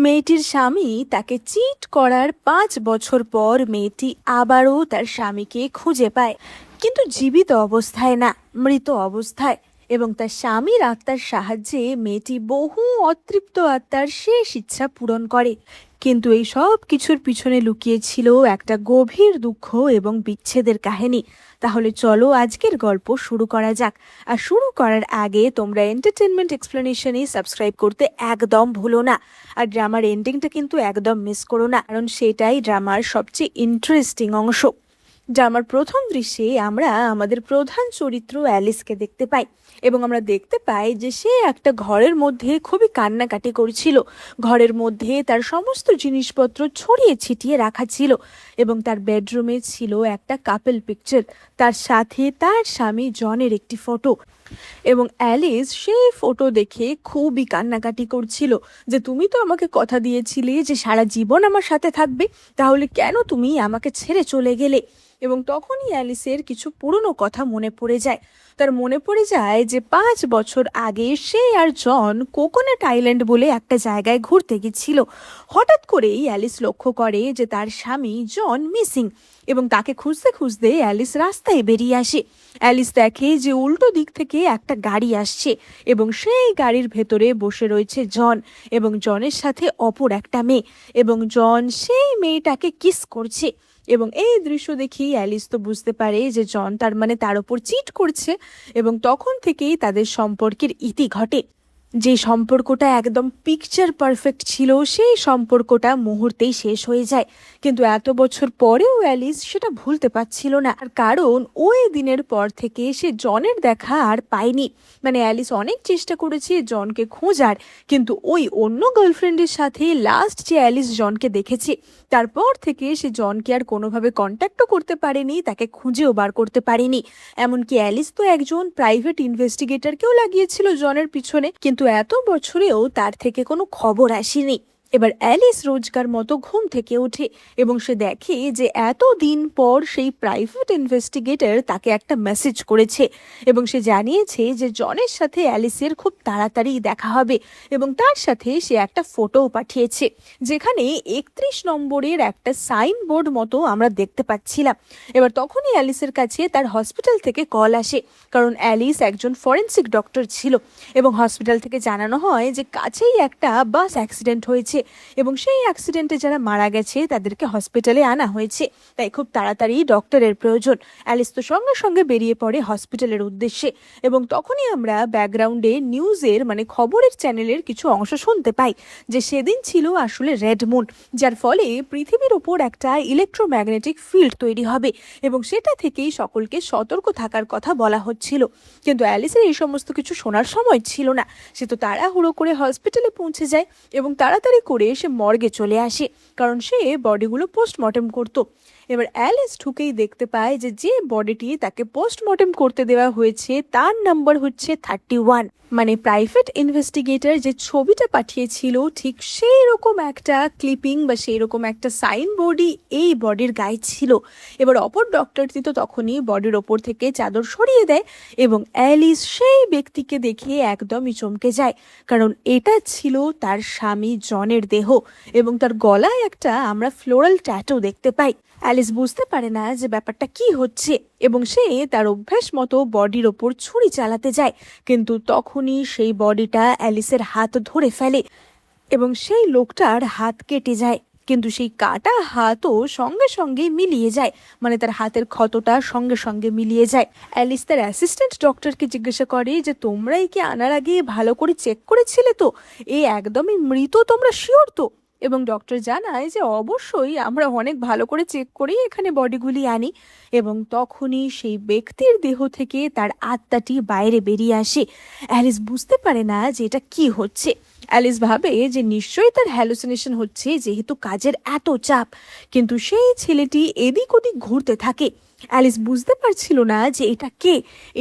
মেয়েটির স্বামী তাকে চিট করার 5 বছর পর মেয়েটি আবারও তার স্বামীকে খুঁজে পায়, কিন্তু জীবিত অবস্থায় না, মৃত অবস্থায়। এবং তার স্বামীর আত্মার সাহায্যে মেয়েটি বহু অতৃপ্ত আত্মার শেষ ইচ্ছা পূরণ করে। কিন্তু এই সব কিছুর পিছনে লুকিয়ে ছিল একটা গভীর দুঃখ এবং বিচ্ছেদের কাহিনী। তাহলে চলো আজকের গল্প শুরু করা যাক। আর শুরু করার আগে তোমরা এন্টারটেনমেন্ট এক্সপ্লেনেশনে সাবস্ক্রাইব করতে একদম ভুলো না। আর ড্রামার এন্ডিংটা কিন্তু একদম মিস করো না, কারণ সেটাই ড্রামার সবচেয়ে ইন্টারেস্টিং অংশ। ড্রামার প্রথম দৃশ্যে আমরা আমাদের প্রধান চরিত্র অ্যালিসকে দেখতে পাই, এবং আমরা দেখতে পাই যে সে একটা ঘরের মধ্যে খুবই কান্নাকাটি করছিল। ঘরের মধ্যে তার সমস্ত জিনিসপত্র ছড়িয়ে ছিটিয়ে রাখা ছিল, এবং তার বেডরুমে ছিল একটা কাপল পিকচার, তার সাথে তার স্বামী জনের একটি ফটো। এবং অ্যালিস সেই ফটো দেখে খুবই কান্নাকাটি করছিল যে তুমি তো আমাকে কথা দিয়েছিলে যে সারা জীবন আমার সাথে থাকবে, তাহলে কেন তুমি আমাকে ছেড়ে চলে গেলে? এবং তখনই অ্যালিসের কিছু পুরনো কথা মনে পড়ে যায়। তার মনে পড়ে যায় যে 5 বছর আগে সে আর জন কোকোনাট আইল্যান্ড বলে একটা জায়গায় ঘুরতে গেছিল। হঠাৎ করেই অ্যালিস লক্ষ্য করে যে তার স্বামী জন মিসিং, এবং তাকে খুঁজতে খুঁজতে অ্যালিস রাস্তায় বেরিয়ে আসে। অ্যালিস দেখে যে উল্টো দিক থেকে একটা গাড়ি আসছে, এবং সেই গাড়ির ভেতরে বসে রয়েছে জন, এবং জনের সাথে অপর একটা মেয়ে, এবং জন সেই মেয়েটাকে কিস করছে। এবং এই দৃশ্য দেখেই অ্যালিস তো বুঝতে পারে যে জন তার ওপর চিট করছে, এবং তখন থেকেই তাদের সম্পর্কের ইতি ঘটে। যে সম্পর্কটা একদম পিকচার পারফেক্ট ছিল সেই সম্পর্কটা মুহূর্তেই শেষ হয়ে যায়। কিন্তু এত বছর পরেও অ্যালিস সেটা ভুলতে পারছিল না, আর কারণ ওই দিনের পর থেকে সে জনের দেখা আর পায়নি। মানে অ্যালিস অনেক চেষ্টা করেছে জনকে খোঁজার, কিন্তু ওই অন্য গার্লফ্রেন্ডের সাথে লাস্ট যে অ্যালিস জনকে দেখেছে, তারপর থেকে সে জনকে আর কোনোভাবে কন্ট্যাক্টও করতে পারেনি, তাকে খুঁজেও বার করতে পারেনি। এমনকি অ্যালিস তো একজন প্রাইভেট ইনভেস্টিগেটরকেও লাগিয়েছিল জনের পিছনে, কিন্তু এত বছরেও তার থেকে কোনো খবর আসেনি। এবার অ্যালিস রোজকার মতো ঘুম থেকে ওঠে, এবং সে দেখে যে এত দিন পর সেই প্রাইভেট ইনভেস্টিগেটর তাকে একটা মেসেজ করেছে, এবং সে জানিয়েছে যে জনের সাথে অ্যালিসের খুব তাড়াতাড়ি দেখা হবে, এবং তার সাথে সে একটা ফটোও পাঠিয়েছে, যেখানে 31 নম্বরের একটা সাইনবোর্ড মতো আমরা দেখতে পাচ্ছিলাম। এবার তখনই অ্যালিসের কাছে তার হসপিটাল থেকে কল আসে, কারণ অ্যালিস একজন ফরেন্সিক ডক্টর ছিল, এবং হসপিটাল থেকে জানানো হয় যে কাছেই একটা বাস অ্যাক্সিডেন্ট হয়েছে, এবং সেই অ্যাক্সিডেন্টে যারা মারা গেছে তাদেরকে হসপিটালে আনা হয়েছে, তাই খুব তাড়াতাড়ি ডক্টরের প্রয়োজন। অ্যালিস তো সঙ্গে সঙ্গে বেরিয়ে পড়ে হসপিটালের উদ্দেশ্যে, এবং তখনই আমরা ব্যাকগ্রাউন্ডে নিউজের মানে খবরের চ্যানেলের কিছু অংশ শুনতে পাই যে সেদিন ছিল আসলে রেড মুন, যার ফলে পৃথিবীর ওপর একটা ইলেকট্রোম্যাগনেটিক ফিল্ড তৈরি হবে, এবং সেটা থেকেই সকলকে সতর্ক থাকার কথা বলা হচ্ছিল। কিন্তু অ্যালিসের এই সমস্ত কিছু শোনার সময় ছিল না। সে তো তাড়াহুড়ো করে হসপিটালে পৌঁছে যায়, এবং তাড়াতাড়ি করে সে মর্গে চলে আসে, কারণ সে বডিগুলো পোস্টমর্টেম করতো। এবার অ্যালিস ঢুকেই দেখতে পায় যে যে বডিটি তাকে পোস্টমর্টেম করতে দেওয়া হয়েছে তার নাম্বার হচ্ছে 31। মানে প্রাইভেট ইনভেস্টিগেটর যে ছবিটা পাঠিয়েছিল ঠিক সেই রকম একটা ক্লিপিং বা সেই রকম একটা সাইনবোর্ডই এই বডির গায়ে ছিল। এবার অপর ডক্টরটি তো তখনই বডির ওপর থেকে চাদর সরিয়ে দেয়, এবং অ্যালিস সেই ব্যক্তিকে দেখে একদমই চমকে যায়, কারণ এটা ছিল তার স্বামী জনের দেহ, এবং তার গলায় একটা আমরা ফ্লোরাল ট্যাটু দেখতে পাই। অ্যালিস বুঝতে পারে না যে ব্যাপারটা কি হচ্ছে, এবং সে তার অভ্যাস মতো বডির ওপর ছুরি চালাতে যায়, কিন্তু তখনই সেই বডিটা অ্যালিসের হাত ধরে ফেলে, এবং সেই লোকটার হাত কেটে যায়। কিন্তু সেই কাটা হাতও সঙ্গে সঙ্গে মিলিয়ে যায়, মানে তার হাতের ক্ষতটা সঙ্গে সঙ্গে মিলিয়ে যায়। অ্যালিস তার অ্যাসিস্ট্যান্ট ডক্টরকে জিজ্ঞাসা করে যে তোমরা একে আনার আগে ভালো করে চেক করেছিলে তো, এ একদমই মৃত, তোমরা শিওর তো? এবং ডক্টর জানায় যে অবশ্যই আমরা অনেক ভালো করে চেক করেই এখানে বডিগুলি আনি। এবং তখনই সেই ব্যক্তির দেহ থেকে তার আত্মাটি বাইরে বেরিয়ে আসে। অ্যালিস বুঝতে পারে না যে এটা কি হচ্ছে। অ্যালিস ভাবে যে নিশ্চয়ই তার হ্যালুসিনেশন হচ্ছে, যেহেতু কাজের এত চাপ। কিন্তু সেই ছেলেটি এদিক ওদিক ঘুরতে থাকে। অ্যালিস বুঝতে পারছিল না যে এটা কে,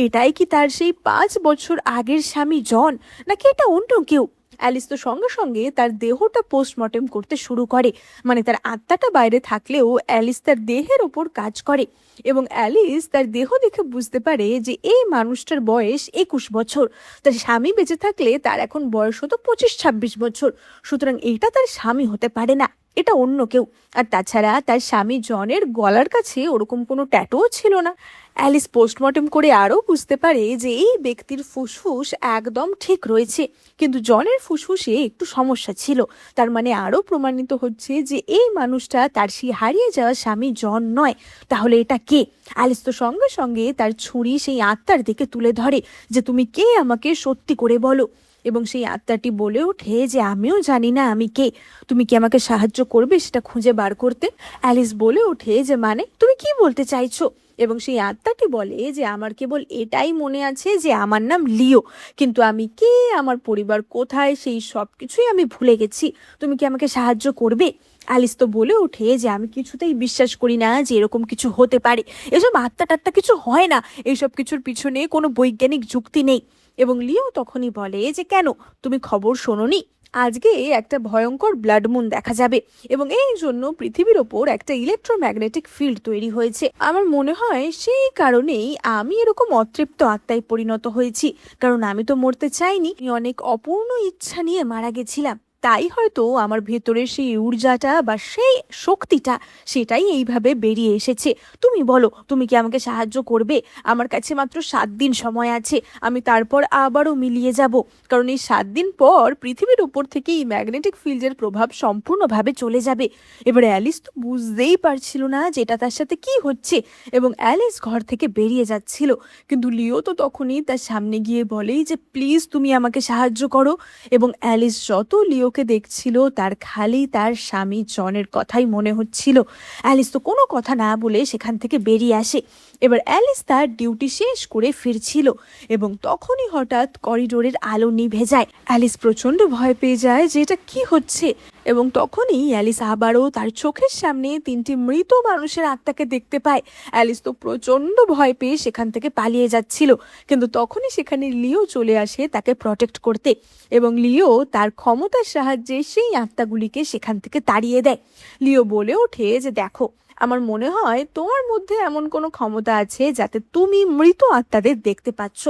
এটাই কি তার সেই 5 বছর আগের স্বামী জন, নাকি এটা অন্য কেউ। অ্যালিস তো সঙ্গে সঙ্গে তার দেহটা পোস্টমর্টেম করতে শুরু করে, মানে তার আত্মাটা বাইরে থাকলেও অ্যালিস তার দেহের ওপর কাজ করে। এবং অ্যালিস তার দেহ দেখে বুঝতে পারে যে এই মানুষটার বয়স 21 বছর, তার স্বামী বেঁচে থাকলে তার এখন বয়স হতো 25-26 বছর। সুতরাং এটা তার স্বামী হতে পারে না, এটা অন্য কেউ। আর তাছাড়া তার স্বামী জনের গলার কাছে ওরকম কোনো ট্যাটুও ছিল না। অ্যালিস পোস্টমর্টেম করে আরও বুঝতে পারে যে এই ব্যক্তির ফুসফুস একদম ঠিক রয়েছে, কিন্তু জনের ফুসফুসে একটু সমস্যা ছিল। তার মানে আরও প্রমাণিত হচ্ছে যে এই মানুষটা তার সেই হারিয়ে যাওয়া স্বামী জন নয়। তাহলে এটা কে? অ্যালিস তো সঙ্গে সঙ্গে তার ছুরি সেই আত্মার দিকে তুলে ধরে যে তুমি কে, আমাকে সত্যি করে বলো। এবং সেই আত্মাটি বলে ওঠে যে আমিও জানি না আমি কে, তুমি কি আমাকে সাহায্য করবে সেটা খুঁজে বার করতে? অ্যালিস বলে ওঠে যে মানে তুমি কি বলতে চাইছো? এবং সেই আত্মাটি বলে যে আমার কেবল এটাই মনে আছে যে আমার নাম লিও, কিন্তু আমি কে, আমার পরিবার কোথায়, সেই সব কিছুই আমি ভুলে গেছি। তুমি কি আমাকে সাহায্য করবে? অ্যালিস তো বলে ওঠে যে আমি কিছুতেই বিশ্বাস করি না যে এরকম কিছু হতে পারে, এসব আত্মা টাত্মা কিছু হয় না, এইসব কিছুর পিছনে কোনো বৈজ্ঞানিক যুক্তি নেই। এবং লিও তখনই বলে যে কেন, তুমি খবর শোনোনি? আজকে একটা ভয়ঙ্কর ব্লাড মুন দেখা যাবে এবং এই জন্য পৃথিবীর ওপর একটা ইলেকট্রোম্যাগনেটিক ফিল্ড তৈরি হয়েছে। আমার মনে হয় সেই কারণেই আমি এরকম অতৃপ্ত আত্মায় পরিণত হয়েছি, কারণ আমি তো মরতে চাইনি, আমি অনেক অপূর্ণ ইচ্ছা নিয়ে মারা গেছিলাম। তাই হয়তো আমার ভেতরে সেই ঊর্জাটা বা সেই শক্তিটা সেটাই এইভাবে বেরিয়ে এসেছে। তুমি বলো, তুমি কি আমাকে সাহায্য করবে? আমার কাছে মাত্র 7 দিন সময় আছে, আমি তারপর আবারও মিলিয়ে যাব, কারণ এই 7 দিন পর পৃথিবীর উপর থেকে এই ম্যাগনেটিক ফিল্ডের প্রভাব সম্পূর্ণভাবে চলে যাবে। এবারে অ্যালিস তো বুঝতেই পারছিল না যে এটা তার সাথে কি হচ্ছে, এবং অ্যালিস ঘর থেকে বেরিয়ে যাচ্ছিল, কিন্তু লিও তো তখনই তার সামনে গিয়ে বলেই যে প্লিজ তুমি আমাকে সাহায্য করো। এবং অ্যালিস যত লিওকে দেখছিল তার খালি তার স্বামী জনের কথাই মনে হচ্ছিল। অ্যালিস তো কোনো কথা না বলে সেখান থেকে বেরিয়ে আসে। এবার অ্যালিস তার ডিউটি শেষ করে ফিরছিল এবং তখনই হঠাৎ করিডোরের আলো নিভে যায়। অ্যালিস প্রচণ্ড ভয় পেয়ে যায় যে এটা কি হচ্ছে, এবং তখনই অ্যালিস আবারও তার চোখের সামনে 3টি মৃত মানুষের আত্মাকে দেখতে পায়। অ্যালিস তো প্রচণ্ড ভয় পেয়ে সেখান থেকে পালিয়ে যাচ্ছিল, কিন্তু তখনই সেখানে লিও চলে আসে তাকে প্রটেক্ট করতে, এবং লিও তার ক্ষমতার সাহায্যে সেই আত্মাগুলিকে সেখান থেকে তাড়িয়ে দেয়। লিও বলে ওঠে যে দেখো, আমার মনে হয় তোমার মধ্যে এমন কোনো ক্ষমতা আছে যাতে তুমি মৃত আত্মাদের দেখতে পাচ্ছ,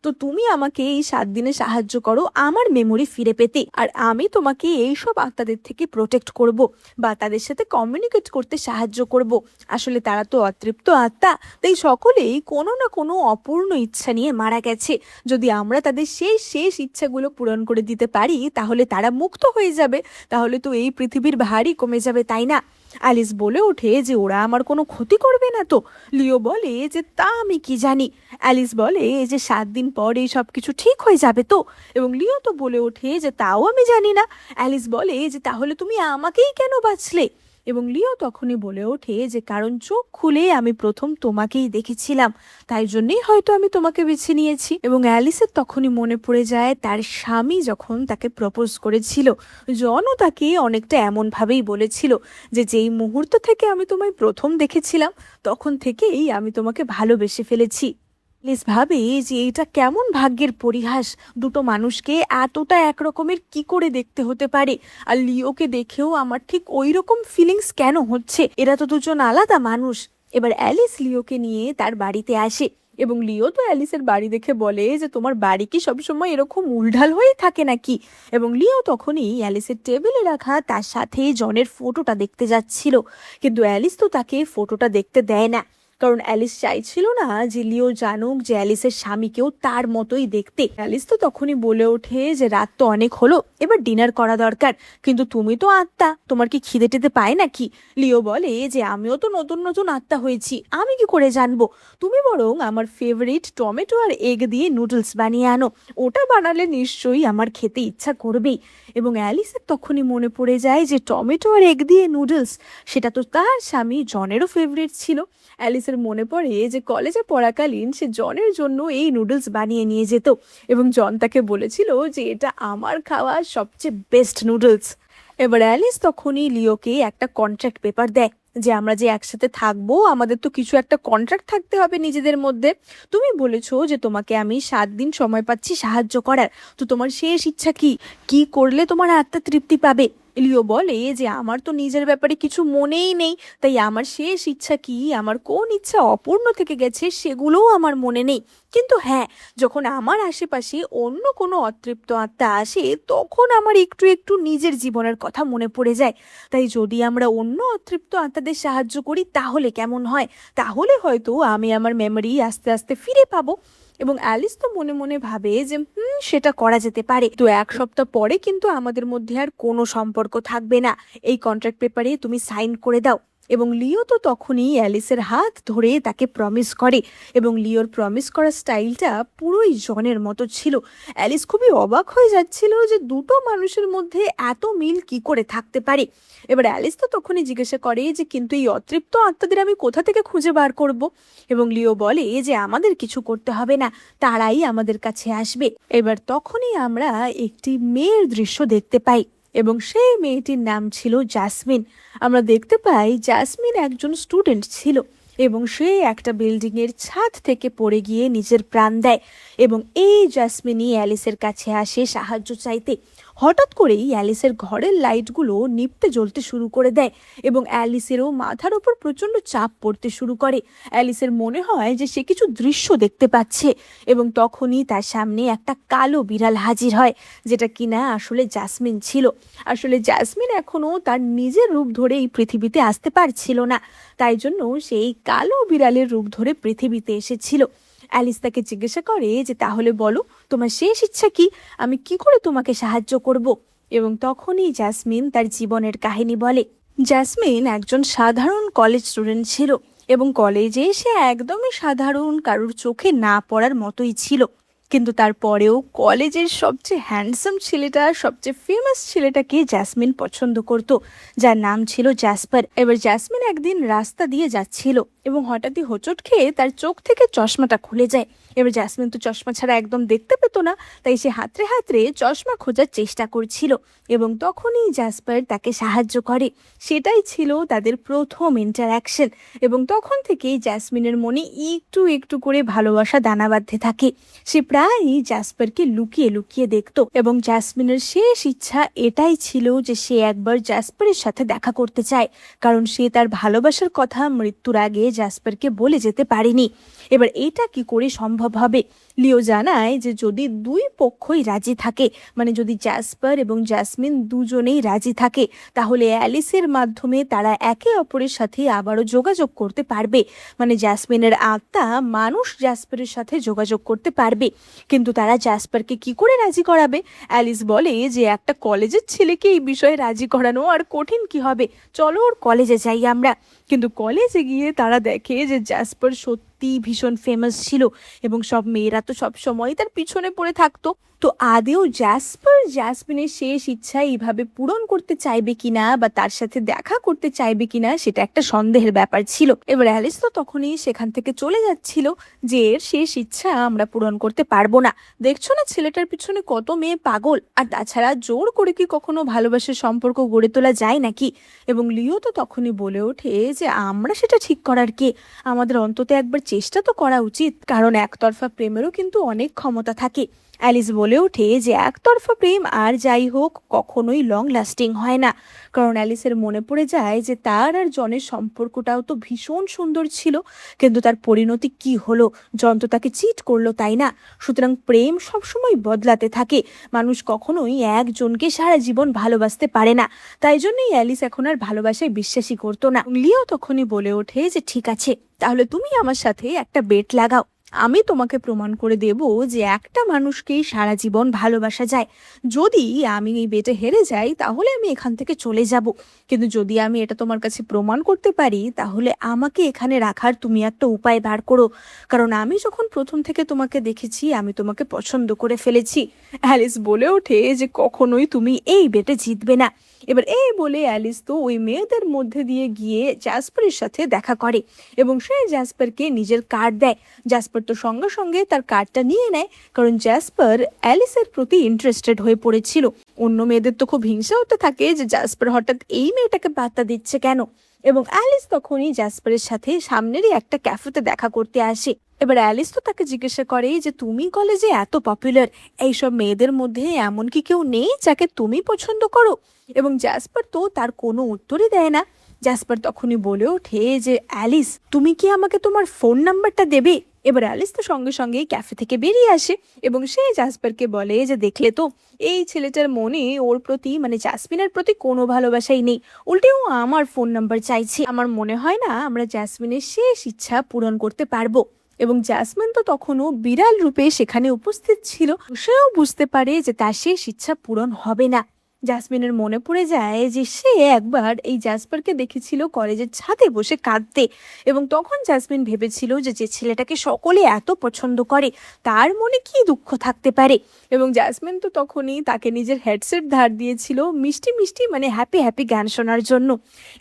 তো তুমি আমাকে এই 7 দিনে সাহায্য করো আমার মেমোরি ফিরে পেতে, আর আমি তোমাকে এইসব আত্মাদের থেকে প্রোটেক্ট করব বা তাদের সাথে কমিউনিকেট করতে সাহায্য করব। আসলে তারা তো অতৃপ্ত আত্মা, তাই সকলেই কোনো না কোনো অপূর্ণ ইচ্ছা নিয়ে মারা গেছে। যদি আমরা তাদের সেই শেষ ইচ্ছাগুলো পূরণ করে দিতে পারি তাহলে তারা মুক্ত হয়ে যাবে, তাহলে তো এই পৃথিবীর ভারই কমে যাবে, তাই না? অ্যালিস বলে ওঠে যে ওরা আমার কোনো ক্ষতি করবে না তো? লিও বলে যে তা আমি কি জানি। অ্যালিস বলে যে 7 দিন পর এই সব কিছু ঠিক হয়ে যাবে তো? এবং লিও তো বলে ওঠে যে তাও আমি জানি না। অ্যালিস বলে যে তাহলে তুমি আমাকেই কেন বাঁচলে? এবং লিও তখনই বলে ওঠে যে কারণ চোখ খুলে আমি প্রথম তোমাকেই দেখেছিলাম, তাই জন্যই হয়তো আমি তোমাকে বেছে নিয়েছি। এবং অ্যালিসের তখনই মনে পড়ে যায় তার স্বামী যখন তাকে প্রপোজ করেছিল, জনও তাকে অনেকটা এমনভাবেই বলেছিল যে যেই মুহূর্ত থেকে আমি তোমায় প্রথম দেখেছিলাম তখন থেকেই আমি তোমাকে ভালোবেসে ফেলেছি। লিস ভাবে যে এটা কেমন ভাগ্যের পরিহাস, দুটো মানুষকে এতটা একরকমের কি করে দেখতে হতে পারে, আর লিওকে দেখেও আমার ঠিক ওই রকম ফিলিংস কেন হচ্ছে, এরা তো দুজন আলাদা মানুষ। এবার অ্যালিস লিওকে নিয়ে তার বাড়িতে আসে, এবং লিও তো অ্যালিসের বাড়ি দেখে বলে যে তোমার বাড়ি কি সবসময় এরকম উল্ঢাল হয়েই থাকে নাকি? এবং লিও তখনই অ্যালিসের টেবিলে রাখা তার সাথে জনের ফটোটা দেখতে যাচ্ছিল, কিন্তু অ্যালিস তো তাকে ফটোটা দেখতে দেয় না, কারণ অ্যালিস চাইছিল না যে লিও জানুক যে অ্যালিসের স্বামীকেও তার মতোই দেখতে। অ্যালিস তো তখনই বলে ওঠে যে রাত তো অনেক হলো, এবার ডিনার করা দরকার, কিন্তু তুমি তো আত্মা, তোমার কি খিদে টিদে পায় নাকি? লিও বলে যে আমিও তো নতুন নতুন আত্মা হয়েছি, আমি কি করে জানবো? তুমি বরং আমার ফেভারিট টমেটো আর এগ দিয়ে নুডলস বানিয়ে আনো, ওটা বানালে নিশ্চয়ই আমার খেতে ইচ্ছা করবেই। এবং অ্যালিসের তখনই মনে পড়ে যায় যে টমেটো আর এগ দিয়ে নুডলস, সেটা তো তার স্বামী জনেরও ফেভারিট ছিল। অ্যালিসের মনে পড়ে যে কলেজে পড়াকালীন সে জনের জন্য এই নুডলস বানিয়ে নিয়ে যেত, এবং জন তাকে বলেছিল যে এটা আমার খাওয়া সবচেয়ে বেস্ট নুডলস। এবার অ্যালিস তখনই লিওকে একটা কন্ট্রাক্ট পেপার দেয় যে আমরা যে একসাথে থাকবো, আমাদের তো কিছু একটা কন্ট্রাক্ট থাকতে হবে নিজেদের মধ্যে। তুমি বলেছো যে তোমাকে আমি 7 দিন সময় পাচ্ছি সাহায্য করার, তো তোমার শেষ ইচ্ছা কি? কি করলে তোমার আত্মা তৃপ্তি পাবে? লিও বলে যে আমার তো নিজের ব্যাপারে কিছু মনেই নেই, তাই আমার শেষ ইচ্ছা কি, আমার কোন ইচ্ছা অপূর্ণ থেকে গেছে সেগুলোও আমার মনে নেই। কিন্তু হ্যাঁ, যখন আমার আশেপাশে অন্য কোনো অতৃপ্ত আত্মা আসে, তখন আমার একটু একটু নিজের জীবনের কথা মনে পড়ে যায়। তাই যদি আমরা অন্য অতৃপ্ত আত্মাদের সাহায্য করি তাহলে কেমন হয়? তাহলে হয়তো আমি আমার মেমরি আস্তে আস্তে ফিরে পাবো। এবং অ্যালিস তো মনে মনে ভাবে যে সেটা করা যেতে পারে। তো 1 সপ্তাহ পরে কিন্তু আমাদের মধ্যে আর কোনো সম্পর্ক থাকবে না, এই কন্ট্রাক্ট পেপারে তুমি সাইন করে দাও। এবং লিও তো তখনই অ্যালিসের হাত ধরে তাকে প্রমিস করে, এবং লিওর প্রমিস করার স্টাইলটা পুরোই জনের মতো ছিল। অ্যালিস খুবই অবাক হয়ে যাচ্ছিল যে দুটো মানুষের মধ্যে এত মিল কি করে থাকতে পারে। এবার অ্যালিস তো তখনই জিজ্ঞাসা করে যে কিন্তু এই অতৃপ্ত আত্মাদের আমি কোথা থেকে খুঁজে বার করব? এবং লিও বলে যে আমাদের কিছু করতে হবে না, তারাই আমাদের কাছে আসবে। এবার তখনই আমরা একটি মেয়ের দৃশ্য দেখতে পাই, এবং সেই মেয়েটির নাম ছিল জাসমিন। আমরা দেখতে পাই জাসমিন একজন স্টুডেন্ট ছিল, এবং সে একটা বিল্ডিং এর ছাদ থেকে পড়ে গিয়ে নিজের প্রাণ দেয়। এবং এই জাসমিনই অ্যালিসের কাছে আসে সাহায্য চাইতে। হঠাৎ করেই অ্যালিসের ঘরের লাইটগুলো নিভতে জ্বলতে শুরু করে দেয়, এবং অ্যালিসেরও মাথার ওপর প্রচণ্ড চাপ পড়তে শুরু করে। অ্যালিসের মনে হয় যে সে কিছু দৃশ্য দেখতে পাচ্ছে, এবং তখনই তার সামনে একটা কালো বিড়াল হাজির হয়, যেটা কিনা আসলে জাসমিন ছিল। আসলে জাসমিন এখনো তার নিজের রূপ ধরে এই পৃথিবীতে আসতে পারছিল না, তাই জন্য সেই কালো বিড়ালের রূপ ধরে পৃথিবীতে এসেছিল। অ্যালিস তাকে জিজ্ঞাসা করে যে তাহলে বলো তোমার শেষ ইচ্ছা কি, আমি কি করে তোমাকে সাহায্য করব? এবং তখনই জাসমিন তার জীবনের কাহিনী বলে। জাসমিন একজন সাধারণ কলেজ স্টুডেন্ট ছিল, এবং কলেজে সে একদমই সাধারণ, কারোর চোখে না পড়ার মতোই ছিল। কিন্তু তারপরেও কলেজের সবচেয়ে হ্যান্ডসাম ছেলেটা, সবচেয়ে ফেমাস ছেলেটাকে জাসমিন পছন্দ করত, যার নাম ছিল জাসপার। এবার জাসমিন একদিন রাস্তা দিয়ে যাচ্ছিল, এবং হঠাৎই হোঁচট খেয়ে তার চোখ থেকে চশমাটা খুলে যায়। এবার জাসমিন তো চশমা ছাড়া একদম দেখতে পেত না, তাই সে হাতড়ে হাতড়ে চশমা খোঁজার চেষ্টা করছিল, এবং তখনই জাসপার তাকে সাহায্য করে। সেটাই ছিল তাদের প্রথম ইন্টারাকশন, এবং তখন থেকেই জাসমিনের মনে একটু একটু করে ভালোবাসা দানা বাঁধতে থাকে। সে প্রায়ই জাসপারকে লুকিয়ে লুকিয়ে দেখত, এবং জাসমিনের শেষ ইচ্ছা এটাই ছিল যে সে একবার জাসপারের সাথে দেখা করতে চায়, কারণ সে তার ভালোবাসার কথা মৃত্যুর আগে জাসপারকে বলে যেতে পারেনি। এবার এটা কি করে সম্ভব হবে? লিও জানায় যে যদি দুই পক্ষই রাজি থাকে, মানে যদি জাসপার এবং জাসমিন দুজনেই রাজি থাকে, তাহলে অ্যালিসের মাধ্যমে তারা একে অপরের সাথে আবারও যোগাযোগ করতে পারবে। মানে জাসমিনের আত্মা মানুষ জাসপারের সাথে যোগাযোগ করতে পারবে। কিন্তু তারা জাসপারকে কি করে রাজি করাবে? অ্যালিস বলে যে একটা কলেজের ছেলেকে এই বিষয়ে রাজি করানো আর কঠিন কি হবে, চলো ওর কলেজে যাই আমরা। কিন্তু কলেজে গিয়ে তারা দেখে যে জাসপার সত্যি ভীষণ ফেমাস ছিল, এবং সব মেয়েরা তো সব সময় তার পিছনে পড়ে থাকতো। তো আদেও জাসপার জাসমিনের শেষ ইচ্ছা এইভাবে পূরণ করতে চাইবে কিনা, বা তার সাথে দেখা করতে চাইবে কিনা, সেটা একটা সন্দেহের ব্যাপার ছিল। এবার অ্যালিস তো তখনই সেখান থেকে চলে যাচ্ছিল যে এর শেষ ইচ্ছা আমরা পূরণ করতে পারবো না। দেখছো না ছেলেটার পিছনে কত মেয়ে পাগল, আর তাছাড়া জোর করে কি কখনো ভালোবাসার সম্পর্ক গড়ে তোলা যায় নাকি? এবং লিও তো তখনই বলে ওঠে যে আমরা সেটা ঠিক করার কে, আমাদের অন্তত একবার চেষ্টা তো করা উচিত, কারণ একতরফা প্রেমেরও কিন্তু অনেক ক্ষমতা থাকে। অ্যালিস বলে ওঠে যে একতরফা প্রেম আর যাই হোক কখনোই লং লাস্টিং হয় না, কারণ অ্যালিসের মনে পড়ে যায় যে তার আর জনের সম্পর্কটাও তো ভীষণ সুন্দর ছিল, কিন্তু তার পরিণতি কি হলো, জন তো তাকে চিট করলো, তাই না? সুতরাং প্রেম সবসময় বদলাতে থাকে, মানুষ কখনোই একজনকে সারা জীবন ভালোবাসতে পারে না। তাই জন্যই অ্যালিস এখন আর ভালোবাসায় বিশ্বাসী করতো না। লিও তখনই বলে ওঠে যে ঠিক আছে, তাহলে তুমি আমার সাথে একটা বেট লাগাও, আমি তোমাকে প্রমাণ করে দেব যে একটা মানুষকেই সারা জীবন ভালোবাসা যায়। যদি আমি এই বেটে হেরে যাই তাহলে আমি এখান থেকে চলে যাব, কিন্তু যদি আমি এটা তোমার কাছে প্রমাণ করতে পারি তাহলে আমাকে এখানে রাখার তুমি একটা উপায় বার করো, কারণ আমি যখন প্রথম থেকে তোমাকে দেখেছি আমি তোমাকে পছন্দ করে ফেলেছি। অ্যালিস বলে ওঠে যে কখনোই তুমি এই বেটে জিতবে না। এবার এই বলে অ্যালিস তো ওই মেয়েদের মধ্যে দিয়ে গিয়ে জাসপারের সাথে দেখা করে, এবং সে জাসপারকে নিজের কার্ড দেয়। জাসপার তো সঙ্গে সঙ্গে তার কার্ডটা নিয়ে নেয়, কারণ জাসপার অ্যালিসের প্রতি ইন্টারেস্টেড হয়ে পড়েছিল। অন্য মেয়েদের তো খুব হিংসা হতে থাকে যে জাসপার হঠাৎ এই মেয়েটাকে পাত্তা দিচ্ছে কেন। এবং অ্যালিস তখনই জ্যাসপারের সাথে সামনেরই একটা ক্যাফেতে দেখা করতে আসে। এবার অ্যালিস তো তাকে জিজ্ঞাসা করে যে তুমি কলেজে এত পপুলার, এইসব মেয়েদের মধ্যে এমন কি কেউ নেই যাকে তুমি পছন্দ করো? এবং জ্যাসপার তো তার কোনো উত্তরই দেয় না। জ্যাসপার তখনই বলে ওঠে যে অ্যালিস, তুমি কি আমাকে তোমার ফোন নাম্বারটা দেবে? এবার অ্যালিস তো সঙ্গে সঙ্গেই ক্যাফে থেকে বেরিয়ে আসে এবং সে জ্যাসপারকে বলে যে দেখলে তো, এই ছেলেটার মনে ওর প্রতি মানে জাসমিনের প্রতি কোনো ভালোবাসাই নেই, উল্টে ও আমার ফোন নাম্বার চাইছে। আমার মনে হয় না আমরা জাসমিনের শেষ ইচ্ছা পূরণ করতে পারবো। এবং জাসমিন তো তখনও বিড়াল রূপে সেখানে উপস্থিত ছিল, সেও বুঝতে পারে যে তার শেষ ইচ্ছা পূরণ হবে না। জাসমিনের মনে পড়ে যায় যে সে একবার এই জাসপারকে দেখেছিল কলেজের ছাদে বসে কাঁদতে, এবং তখন জাসমিন ভেবেছিল যে যে ছেলেটাকে সকলে এত পছন্দ করে তার মনে কি দুঃখ থাকতে পারে। এবং জাসমিন তো তখনই তাকে নিজের হেডসেট ধার দিয়েছিল মিষ্টি মিষ্টি মানে হ্যাপি হ্যাপি গান শোনার জন্য।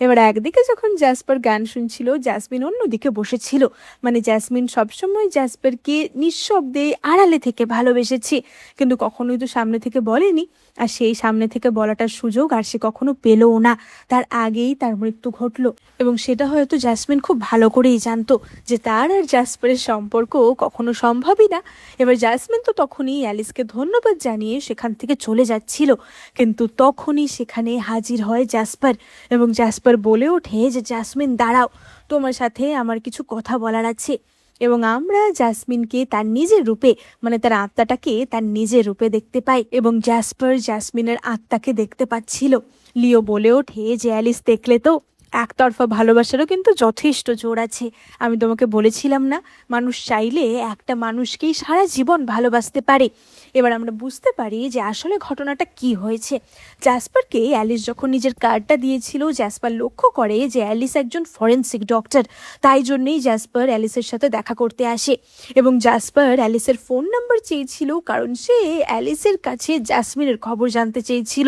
এবার একদিকে যখন জাসপার গান শুনছিল, জাসমিন অন্যদিকে বসেছিল। মানে জাসমিন সবসময় জাসপারকে নিঃশব্দে আড়ালে থেকে ভালোবেসেছে, কিন্তু কখনোই তো সামনে থেকে বলেনি। আর সেই সামনে থেকে বলাটার সুযোগ আর সে কখনো পেলও না। তার আগেই তার মৃত্যু ঘটলো, এবং সেটা হয়তো জাসমিন খুব ভালো করেই জানতো যে তার আর জাসপারের সম্পর্ক কখনো সম্ভবই না। এবার জাসমিন তো তখনই অ্যালিসকে ধন্যবাদ জানিয়ে সেখান থেকে চলে যাচ্ছিল, কিন্তু তখনই সেখানে হাজির হয় জাসপার। এবং জাসপার বলে ওঠে যে জাসমিন দাঁড়াও, তোমার সাথে আমার কিছু কথা বলার আছে। এবং আমরা জাসমিনকে তার নিজের রূপে মানে তার আত্মাটাকে তার নিজের রূপে দেখতে পাই, এবং জাসপার জাসমিনের আত্মাকে দেখতে পাচ্ছিল। লিও বলে ওঠে যে অ্যালিস দেখলে তো, একতরফা ভালোবাসারও কিন্তু যথেষ্ট জোর আছে। আমি তোমাকে বলেছিলাম না, মানুষ চাইলে একটা মানুষকেই সারা জীবন ভালোবাসতে পারে। এবার আমরা বুঝতে পারি যে আসলে ঘটনাটা কি হয়েছে। জাসপারকে অ্যালিস যখন নিজের কার্ডটা দিয়েছিল, জাসপার লক্ষ্য করে যে অ্যালিস একজন ফরেন্সিক ডক্টর, তাই জন্যই জাসপার অ্যালিসের সাথে দেখা করতে আসে। এবং জাসপার অ্যালিসের ফোন নাম্বার চেয়েছিল কারণ সে অ্যালিসের কাছে জাসমিনের খবর জানতে চেয়েছিল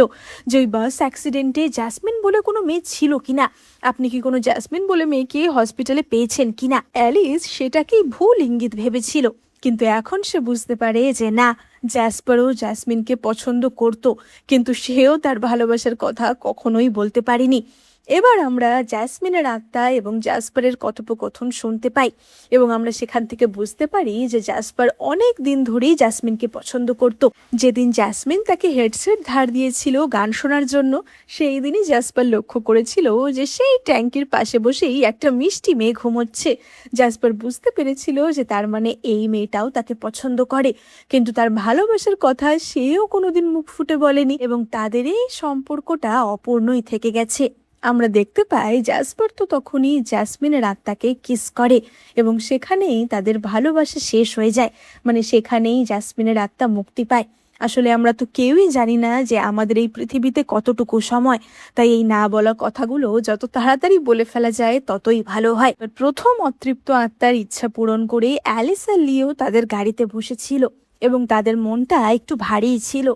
যে ওই বাস অ্যাক্সিডেন্টে জাসমিন বলে কোনো মেয়ে ছিল কিনা, আপনি কি কোনো জাসমিন বলে মেয়েকে হসপিটালে পেয়েছেন কিনা। অ্যালিস সেটাকেই ভুল ইঙ্গিত ভেবেছিল, কিন্তু এখন সে বুঝতে পারে যে না, জাসপারও জাসমিনকে পছন্দ করত, কিন্তু সেও তার ভালোবাসার কথা কখনোই বলতে পারেনি। এবার আমরা জাসমিনের আত্মা এবং জাসপারের কথোপকথন শুনতে পাই, এবং আমরা সেখান থেকে বুঝতে পারি যে জাসপার অনেক দিন ধরেই জাসমিনকে পছন্দ করত। যেদিন জাসমিন তাকে হেডসেট ধার দিয়েছিল গান শোনার জন্য, সেই দিনই জাসপার লক্ষ্য করেছিল যে সেই ট্যাঙ্কির পাশে বসেই একটা মিষ্টি মেয়ে ঘুমোচ্ছে। জাসপার বুঝতে পেরেছিল যে তার মানে এই মেয়েটাও তাকে পছন্দ করে, কিন্তু তার ভালোবাসার কথা সেও কোনোদিন মুখ ফুটে বলেনি, এবং তাদের এই সম্পর্কটা অপূর্ণই থেকে গেছে। আমরা দেখতে পাই জাসপার তো তখনই জাসমিনের আত্মাকে কিস করে, এবং সেখানেই তাদের ভালোবাসা শেষ হয়ে যায়। মানে সেখানেই জাসমিনের আত্মা মুক্তি পায়। আসলে আমরা তো কেউই জানি না যে আমাদের এই পৃথিবীতে কতটুকু সময়, তাই এই না বলা কথাগুলো যত তাড়াতাড়ি বলে ফেলা যায় ততই ভালো হয়। প্রথম অতৃপ্ত আত্মার ইচ্ছা পূরণ করে অ্যালিস আর লিও তাদের গাড়িতে বসেছিল, এবং তাদের মনটা একটু ভারী ছিল।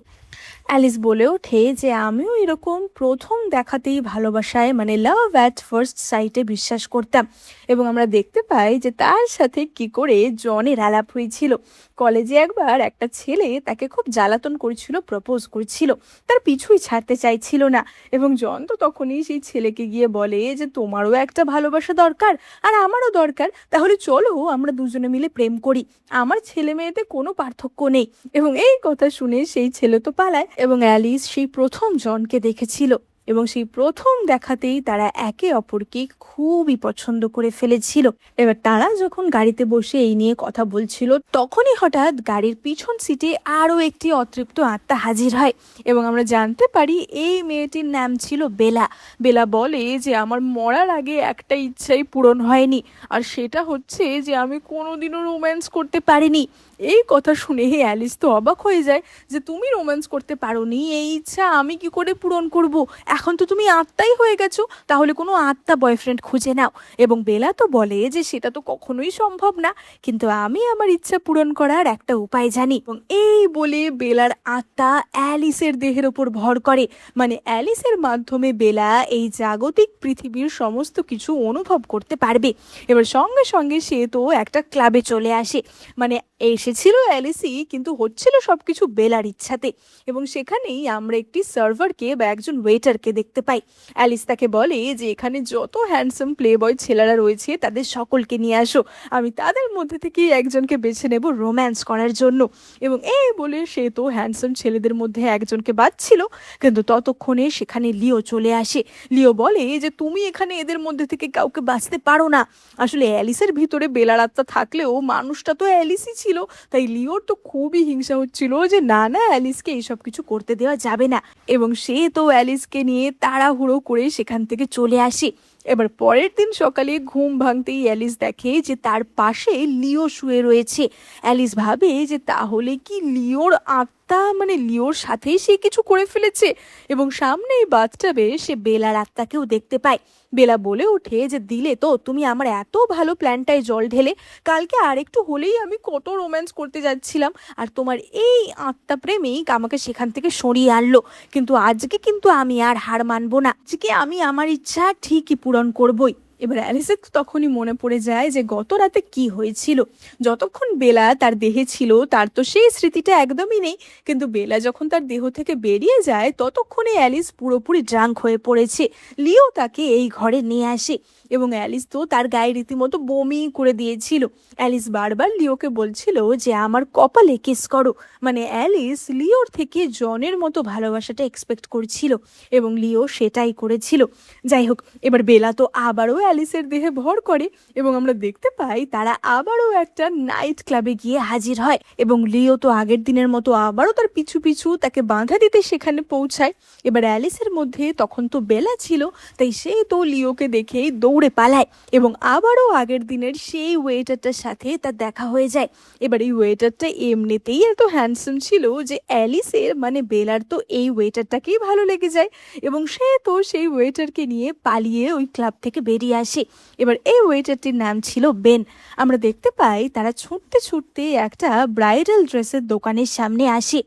অ্যালিস বলে ওঠে যে আমিও এরকম প্রথম দেখাতেই ভালোবাসায় মানে লাভ অ্যাট ফার্স্ট সাইটে বিশ্বাস করতাম। এবং আমরা দেখতে পাই যে তার সাথে কি করে জনের আলাপ হয়েছিল। কলেজে একবার একটা ছেলে তাকে খুব জ্বালাতন করেছিল, প্রপোজ করেছিল, তার পিছুই ছাড়তে চাইছিল না। এবং জন তো তখনই সেই ছেলেকে গিয়ে বলে যে তোমারও একটা ভালোবাসা দরকার আর আমারও দরকার, তাহলে চলো আমরা দুজনে মিলে প্রেম করি, আমার ছেলে মেয়েতে কোনো পার্থক্য নেই। এবং এই কথা শুনে সেই ছেলে তো পালায়, এবং অ্যালিস সেই প্রথম জনকে দেখেছিল, এবং সেই প্রথম দেখাতেই তারা একে অপরকে খুবই পছন্দ করে ফেলেছিল। এবার তারা যখন গাড়িতে বসে এই নিয়ে কথা বলছিল, তখনই হঠাৎ গাড়ির পিছন সিটে আরও একটি অতৃপ্ত আত্মা হাজির হয়, এবং আমরা জানতে পারি এই মেয়েটির নাম ছিল বেলা। বেলা বলে যে আমার মরার আগে একটা ইচ্ছাই পূরণ হয়নি, আর সেটা হচ্ছে যে আমি কোনোদিনও রোম্যান্স করতে পারিনি। এই কথা শুনে অ্যালিস তো অবাক হয়ে যায় যে তুমি রোম্যান্স করতে পারোনি, এই ইচ্ছা আমি কি করে পূরণ করব? এখন তো তুমি আত্মাই হয়ে গেছো, তাহলে কোনো আত্মা বয়ফ্রেন্ড খুঁজে নাও। এবং বেলা তো বলে যে সেটা তো কখনোই সম্ভব না, কিন্তু আমি আমার ইচ্ছা পূরণ করার একটা উপায় জানি। এবং এই বলে বেলার আত্মা অ্যালিসের দেহের ওপর ভর করে, মানে অ্যালিসের মাধ্যমে বেলা এই জাগতিক পৃথিবীর সমস্ত কিছু অনুভব করতে পারবে। এবার সঙ্গে সঙ্গে সে তো একটা ক্লাবে চলে আসে, মানে এসে এসেছিল অ্যালিসি, কিন্তু হচ্ছিল সবকিছু বেলার ইচ্ছাতে। এবং সেখানেই আমরা একটি সার্ভারকে বা একজন ওয়েটারকে দেখতে পাই। অ্যালিস তাকে বলে যে এখানে যত হ্যান্ডসাম প্লে বয় ছেলেরা রয়েছে তাদের সকলকে নিয়ে আসো, আমি তাদের মধ্যে থেকে একজনকে বেছে নেব রোম্যান্স করার জন্য। এবং এই বলে সে তো হ্যান্ডসাম ছেলেদের মধ্যে একজনকে বাছছিল, কিন্তু ততক্ষণে সেখানে লিও চলে আসে। লিও বলে যে তুমি এখানে এদের মধ্যে থেকে কাউকে বাঁচতে পারো না। আসলে অ্যালিসের ভিতরে বেলার আত্মা থাকলেও মানুষটা তো অ্যালিসই ছিল, তাই লিওর তো খুবই হিংসা হচ্ছিল যে না না, অ্যালিসকে এইসব কিছু করতে দেওয়া যাবে না। এবং সে তো অ্যালিসকে নিয়ে তাড়াহুড়ো করে সেখান থেকে চলে আসে। এবার পরের দিন সকালে ঘুম ভাঙতেই অ্যালিস দেখে যে তার পাশে লিও শুয়ে রয়েছে। অ্যালিস ভাবে যে তাহলে কি লিওর আত্মা, মানে লিওর সাথেই সে কিছু করে ফেলেছে। এবং সামনেই বাথটাবে সে বেলার আত্মাকেও দেখতে পায়। বেলা বলে ওঠে যে দিলে তো তুমি আমার এত ভালো প্ল্যানটায় জল ঢেলে, কালকে আরেকটু হলেই আমি কত রোম্যান্স করতে যাচ্ছিলাম, আর তোমার এই আত্মা প্রেমিক আমাকে সেখান থেকে সরিয়ে আনলো। কিন্তু আজকে কিন্তু আমি আর হার মানবো না, আজকে আমি আমার ইচ্ছা ঠিকই পূরণ করবই। এবার অ্যালিসের তখনই মনে পড়ে যায় যে গত রাতে কি হয়েছিল। যতক্ষণ বেলা তার দেহে ছিল তার তো সেই স্মৃতিটা একদমই নেই, কিন্তু বেলা যখন তার দেহ থেকে বেরিয়ে যায় ততক্ষণে অ্যালিস পুরোপুরি ড্রাঙ্ক হয়ে পড়েছে। লিও তাকে এই ঘরে নিয়ে আসে এবং অ্যালিস তো তার গায়ে রীতিমতো বমি করে দিয়েছিল। অ্যালিস বারবার লিওকে বলছিল যে আমার কপালে কিস করো, মানে অ্যালিস লিওর থেকে জনের মতো ভালোবাসাটা এক্সপেক্ট করছিল এবং লিও সেটাই করেছিল। যাই হোক, এবার বেলা তো আবারও অ্যালিসের দেহে ভর করে এবং আমরা দেখতে পাই তারা আবারও একটা নাইট ক্লাবে গিয়ে হাজির হয়। এবং লিও তো আগের দিনের মতো আবারও তার পিছু পিছু তাকে বাঁধা দিতে সেখানে পৌঁছায়। এবার অ্যালিসের মধ্যে তখন তো বেলা ছিল, তাই সে তো লিওকে দেখেই দৌড়ে পালায় এবং আবারও আগের দিনের সেই ওয়েটারটার সাথে তার দেখা হয়ে যায়। এবার এই ওয়েটারটা এমনিতেই এত হ্যান্ডসাম ছিল যে অ্যালিসের, মানে বেলার তো এই ওয়েটারটাকেই ভালো লেগে যায় এবং সে তো সেই ওয়েটারকে নিয়ে পালিয়ে ওই ক্লাব থেকে বেরিয়ে আসে। এবার এই ওয়েটারটির নাম ছিল বেন। আমরা দেখতে পাই তারা ছুটতে ছুটতে একটা ব্রাইডাল ড্রেসের দোকানের সামনে আসে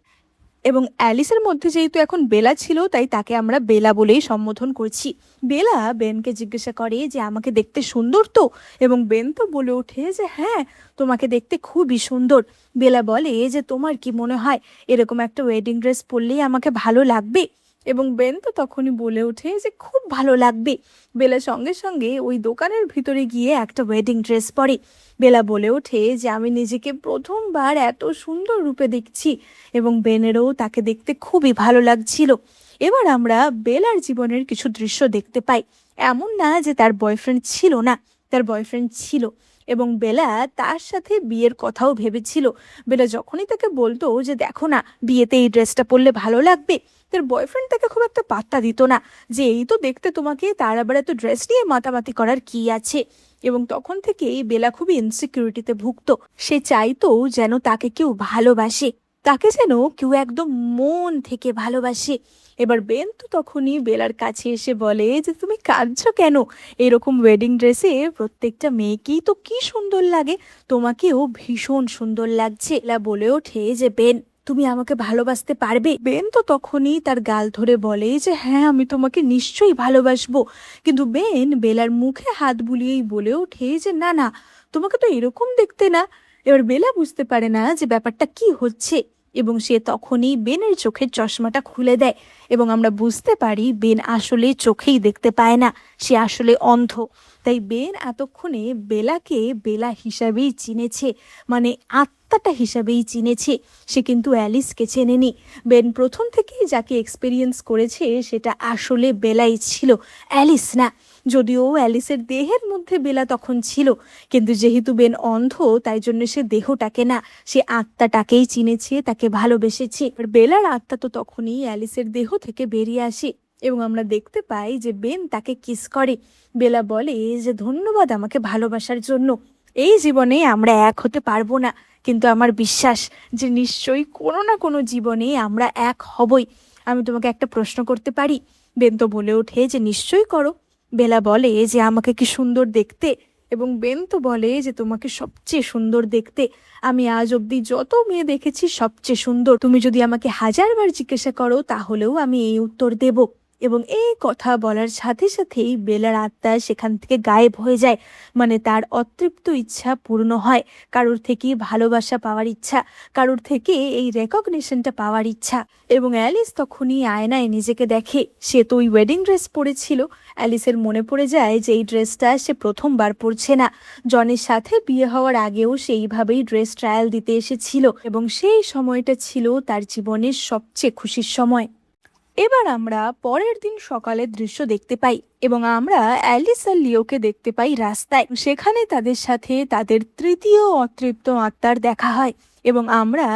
এবং অ্যালিসের মধ্যে যেহেতু এখন বেলা ছিল তাই তাকে আমরা বেলা বলেই সম্বোধন করছি। বেলা বেনকে জিজ্ঞাসা করে যে আমাকে দেখতে সুন্দর তো, এবং বেন তো বলে ওঠে যে হ্যাঁ, তোমাকে দেখতে খুবই সুন্দর। বেলা বলে যে তোমার কি মনে হয় এরকম একটা ওয়েডিং ড্রেস পরলেই আমাকে ভালো লাগবে? এবং বেন তো তখনই বলে ওঠে যে খুব ভালো লাগবে। বেলা সঙ্গে সঙ্গে ওই দোকানের ভিতরে গিয়ে একটা ওয়েডিং ড্রেস পরে। বেলা বলে ওঠে যে আমি নিজেকে প্রথমবার এত সুন্দর রূপে দেখছি এবং বেনেরও তাকে দেখতে খুবই ভালো লাগছিল। এবার আমরা বেলার জীবনের কিছু দৃশ্য দেখতে পাই। এমন না যে তার বয়ফ্রেন্ড ছিল না, তার বয়ফ্রেন্ড ছিল এবং বেলা তার সাথে বিয়ের কথাও ভেবেছিল। বেলা যখনই তাকে বলতো যে দেখো না, বিয়েতে এই ড্রেসটা পরলে ভালো লাগবে, তার বয়ফ্রেন্ড তাকে খুব একটা পাত্তা দিত না, যে এই তো দেখতে তোমাকে, তার আবার এত ড্রেস নিয়ে মাতামাতি করার কি আছে। এবং তখন থেকেই বেলা খুবই ইনসিকিউরিটিতে ভুগতো। সে চাইতো যেন তাকে কেউ ভালোবাসে, তাকে যেন কেউ একদম মন থেকে ভালোবাসে। এবার বেন তো তখনই বেলার কাছে এসে বলে যে তুমি কাঁদছো কেন? এরকম ওয়েডিং ড্রেসে প্রত্যেকটা মেয়েকেই তো কি সুন্দর লাগে, তোমাকেও ভীষণ সুন্দর লাগছে। বেলা বলে ওঠে যে বেন, তুমি আমাকে ভালোবাসতে পারবে? বেন তো তখনই তার গাল ধরে বলে যে হ্যাঁ, আমি তোমাকে নিশ্চয়ই ভালোবাসবো। কিন্তু বেন বেলার মুখে হাত বুলিয়েই বলে ওঠে যে না না, তোমাকে তো এরকম দেখতে না। এবার বেলা বুঝতে পারে না যে ব্যাপারটা কি হচ্ছে এবং সে তখনই বেনের চোখের চশমাটা খুলে দেয় এবং আমরা বুঝতে পারি বেন আসলে চোখেই দেখতে পায় না, সে আসলে অন্ধ। তাই বেন এতক্ষণে বেলাকে বেলা হিসাবেই চিনেছে, মানে আত্মাটা হিসাবেই চিনেছে, সে কিন্তু অ্যালিসকে চেনেনি। বেন প্রথম থেকেই যাকে এক্সপিরিয়েন্স করেছে সেটা আসলে বেলাই ছিল, অ্যালিস না। যদিও অ্যালিসের দেহের মধ্যে বেলা তখন ছিল, কিন্তু যেহেতু বেন অন্ধ তাই জন্য সে দেহটাকে না, সে আত্মাটাকেই চিনেছে, তাকে ভালোবেসেছে। বেলার আত্মা তো তখনই অ্যালিসের দেহ থেকে বেরিয়ে আসে এবং আমরা দেখতে পাই যে বেন তাকে কিস করে। বেলা বলে যে ধন্যবাদ আমাকে ভালোবাসার জন্য, এই জীবনে আমরা এক হতে পারবো না, কিন্তু আমার বিশ্বাস যে নিশ্চয়ই কোনো না কোনো জীবনে আমরা এক হবই। আমি তোমাকে একটা প্রশ্ন করতে পারি? বেন তো বলে ওঠে যে নিশ্চয়ই করো। বেলা বলে যে আমাকে কি সুন্দর দেখতে? এবং বেন তো বলে যে তোমাকে সবচেয়ে সুন্দর দেখতে, আমি আজ অব্দি যত মেয়ে দেখেছি সবচেয়ে সুন্দর, তুমি যদি আমাকে 1000বার জিজ্ঞাসা করো তাহলেও আমি এই উত্তর দেব। এবং এই কথা বলার সাথে সাথেই বেলার আত্মা সেখান থেকে গায়েব হয়ে যায়। মানে তার অতৃপ্ত ইচ্ছা পূর্ণ হয়, কারোর থেকে ভালোবাসা পাওয়ার ইচ্ছা, কারোর থেকে এই রেকগনিশনটা পাওয়ার ইচ্ছা। এবং অ্যালিস তখনই আয়নায় নিজেকে দেখে। সে তো ওই ওয়েডিং ড্রেস পরেছিল। অ্যালিসের মনে পড়ে যায় যে এই ড্রেসটা সে প্রথমবার পরছে না, জনের সাথে বিয়ে হওয়ার আগেও সেইভাবেই ড্রেস ট্রায়াল দিতে এসেছিল এবং সেই সময়টা ছিল তার জীবনের সবচেয়ে খুশির সময়। এবার আমরা পরের দিন সকালের দৃশ্য দেখতে পাই এবং আমরা অ্যালিস আর লিওকে দেখতে পাই রাস্তায়। সেখানে তাদের সাথে তাদের তৃতীয় অতৃপ্ত আত্মার দেখা হয় এবং আমরা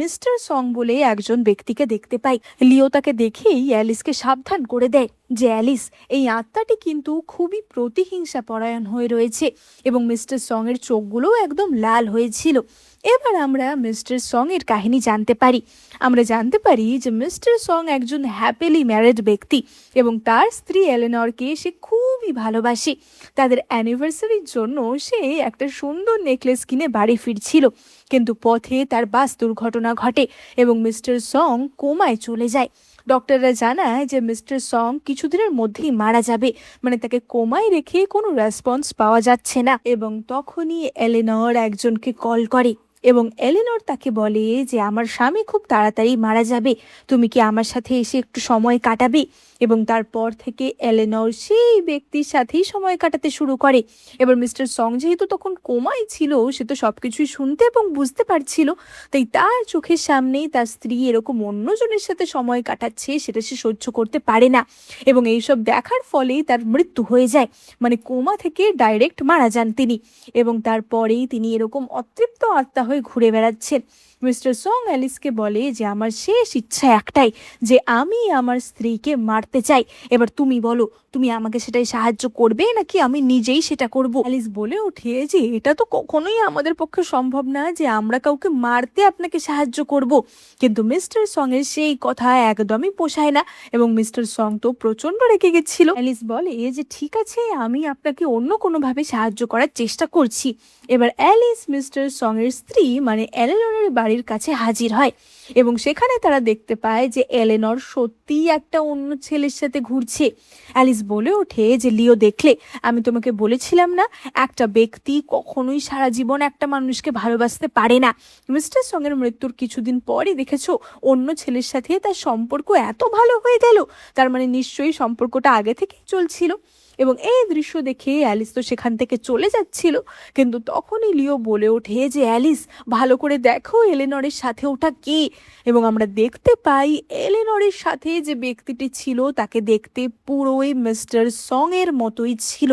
মিস্টার সং বলে একজন ব্যক্তিকে দেখতে পাই। লিও তাকে দেখেই অ্যালিসকে সাবধান করে দেয় যে অ্যালিস, এই আত্মাটি কিন্তু খুবই প্রতিহিংসা পরায়ণ হয়ে রয়েছে এবং মিস্টার সং এর চোখগুলোও একদম লাল হয়েছিল। এবার আমরা মিস্টার সং এর কাহিনী জানতে পারি। আমরা জানতে পারি যে মিস্টার সং একজন হ্যাপিলি ম্যারিড ব্যক্তি এবং তার স্ত্রী এলেনরকে সে খুবই ভালোবাসে। তাদের অ্যানিভার্সারির জন্য সে একটা সুন্দর নেকলেস কিনে বাড়ি ফিরছিল, কিন্তু পথে তার বাস দুর্ঘটনা ঘটে এবং মিস্টার সং কোমায় চলে যায়। ডক্টররা জানায় যে মিস্টার সং কিছুদিনের মধ্যেই মারা যাবে, মানে তাকে কোমায় রেখে কোনো রেসপন্স পাওয়া যাচ্ছে না। এবং তখনই এলেনর একজনকে কল করে এবং এলেনর তাকে বলে যে আমার স্বামী খুব তাড়াতাড়ি মারা যাবে, তুমি কি আমার সাথে এসে একটু সময় কাটাবে? এবং তারপর থেকে এলেনর সেই ব্যক্তির সাথেই সময় কাটাতে শুরু করে। এবার মিস্টার সং যেহেতু তখন কোমায় ছিল, সে তো সবকিছুই শুনতে এবং বুঝতে পারছিল, তাই তার চোখের সামনেই তার স্ত্রী এরকম অন্যজনের সাথে সময় কাটাচ্ছে সেটা সে সহ্য করতে পারে না এবং এইসব দেখার ফলেই তার মৃত্যু হয়ে যায়। মানে কোমা থেকে ডাইরেক্ট মারা যান তিনি এবং তারপরেই তিনি এরকম অতৃপ্ত আত্মা হয়ে ঘুরে বেড়াচ্ছেন। মিস্টার সং অ্যালিসকে বলে যে আমার শেষ ইচ্ছা একটাই, যে আমি আমার স্ত্রীকে মারতে চাই। এবার তুমি বলো, তুমি আমাকে সেটাই সাহায্য করবে নাকি আমি নিজেই সেটা করব? অ্যালিস বলে ওঠে যে এটা তো কখনোই আমাদের পক্ষে সম্ভব না যে আমরা কাউকে মারতে আপনাকে সাহায্য করব। কিন্তু মিস্টার সং এর সেই কথা একদমই পোষায় না এবং মিস্টার সং তো প্রচন্ড রেগে গেছিল। অ্যালিস বলে যে ঠিক আছে, আমি আপনাকে অন্য কোনোভাবে সাহায্য করার চেষ্টা করছি। এবার অ্যালিস মিস্টার সং এর স্ত্রী মানে এলেনরের বাড়ির কাছে হাজির হয় এবং সেখানে তারা দেখতে পায় যে এলেনর সত্যিই একটা অন্য ছেলের সাথে ঘুরছে। অ্যালিস বলে ওঠে যে লিও, দেখলে আমি তোমাকে বলেছিলাম না, একটা ব্যক্তি কখনোই সারা জীবন একটা মানুষকে ভালোবাসতে পারে না। মিস্টার সং এর মৃত্যুর কিছুদিন পরই দেখেছো অন্য ছেলের সাথে তার সম্পর্ক এত ভালো হয়ে গেল, তার মানে নিশ্চয়ই সম্পর্কটা আগে থেকেই চলছিল। এবং এই দৃশ্য দেখে অ্যালিস তো সেখান থেকে চলে যাচ্ছিল, কিন্তু তখনই লিও বলে ওঠে যে অ্যালিস, ভালো করে দেখো এলেনরের সাথে ওটা কে। এবং আমরা দেখতে পাই এলেনরের সাথে যে ব্যক্তিটি ছিল তাকে দেখতে পুরোই মিস্টার সং এর মতোই ছিল।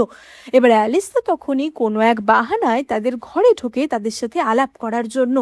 এবার অ্যালিস তো তখনই কোনো এক বাহানায় তাদের ঘরে ঢোকে তাদের সাথে আলাপ করার জন্য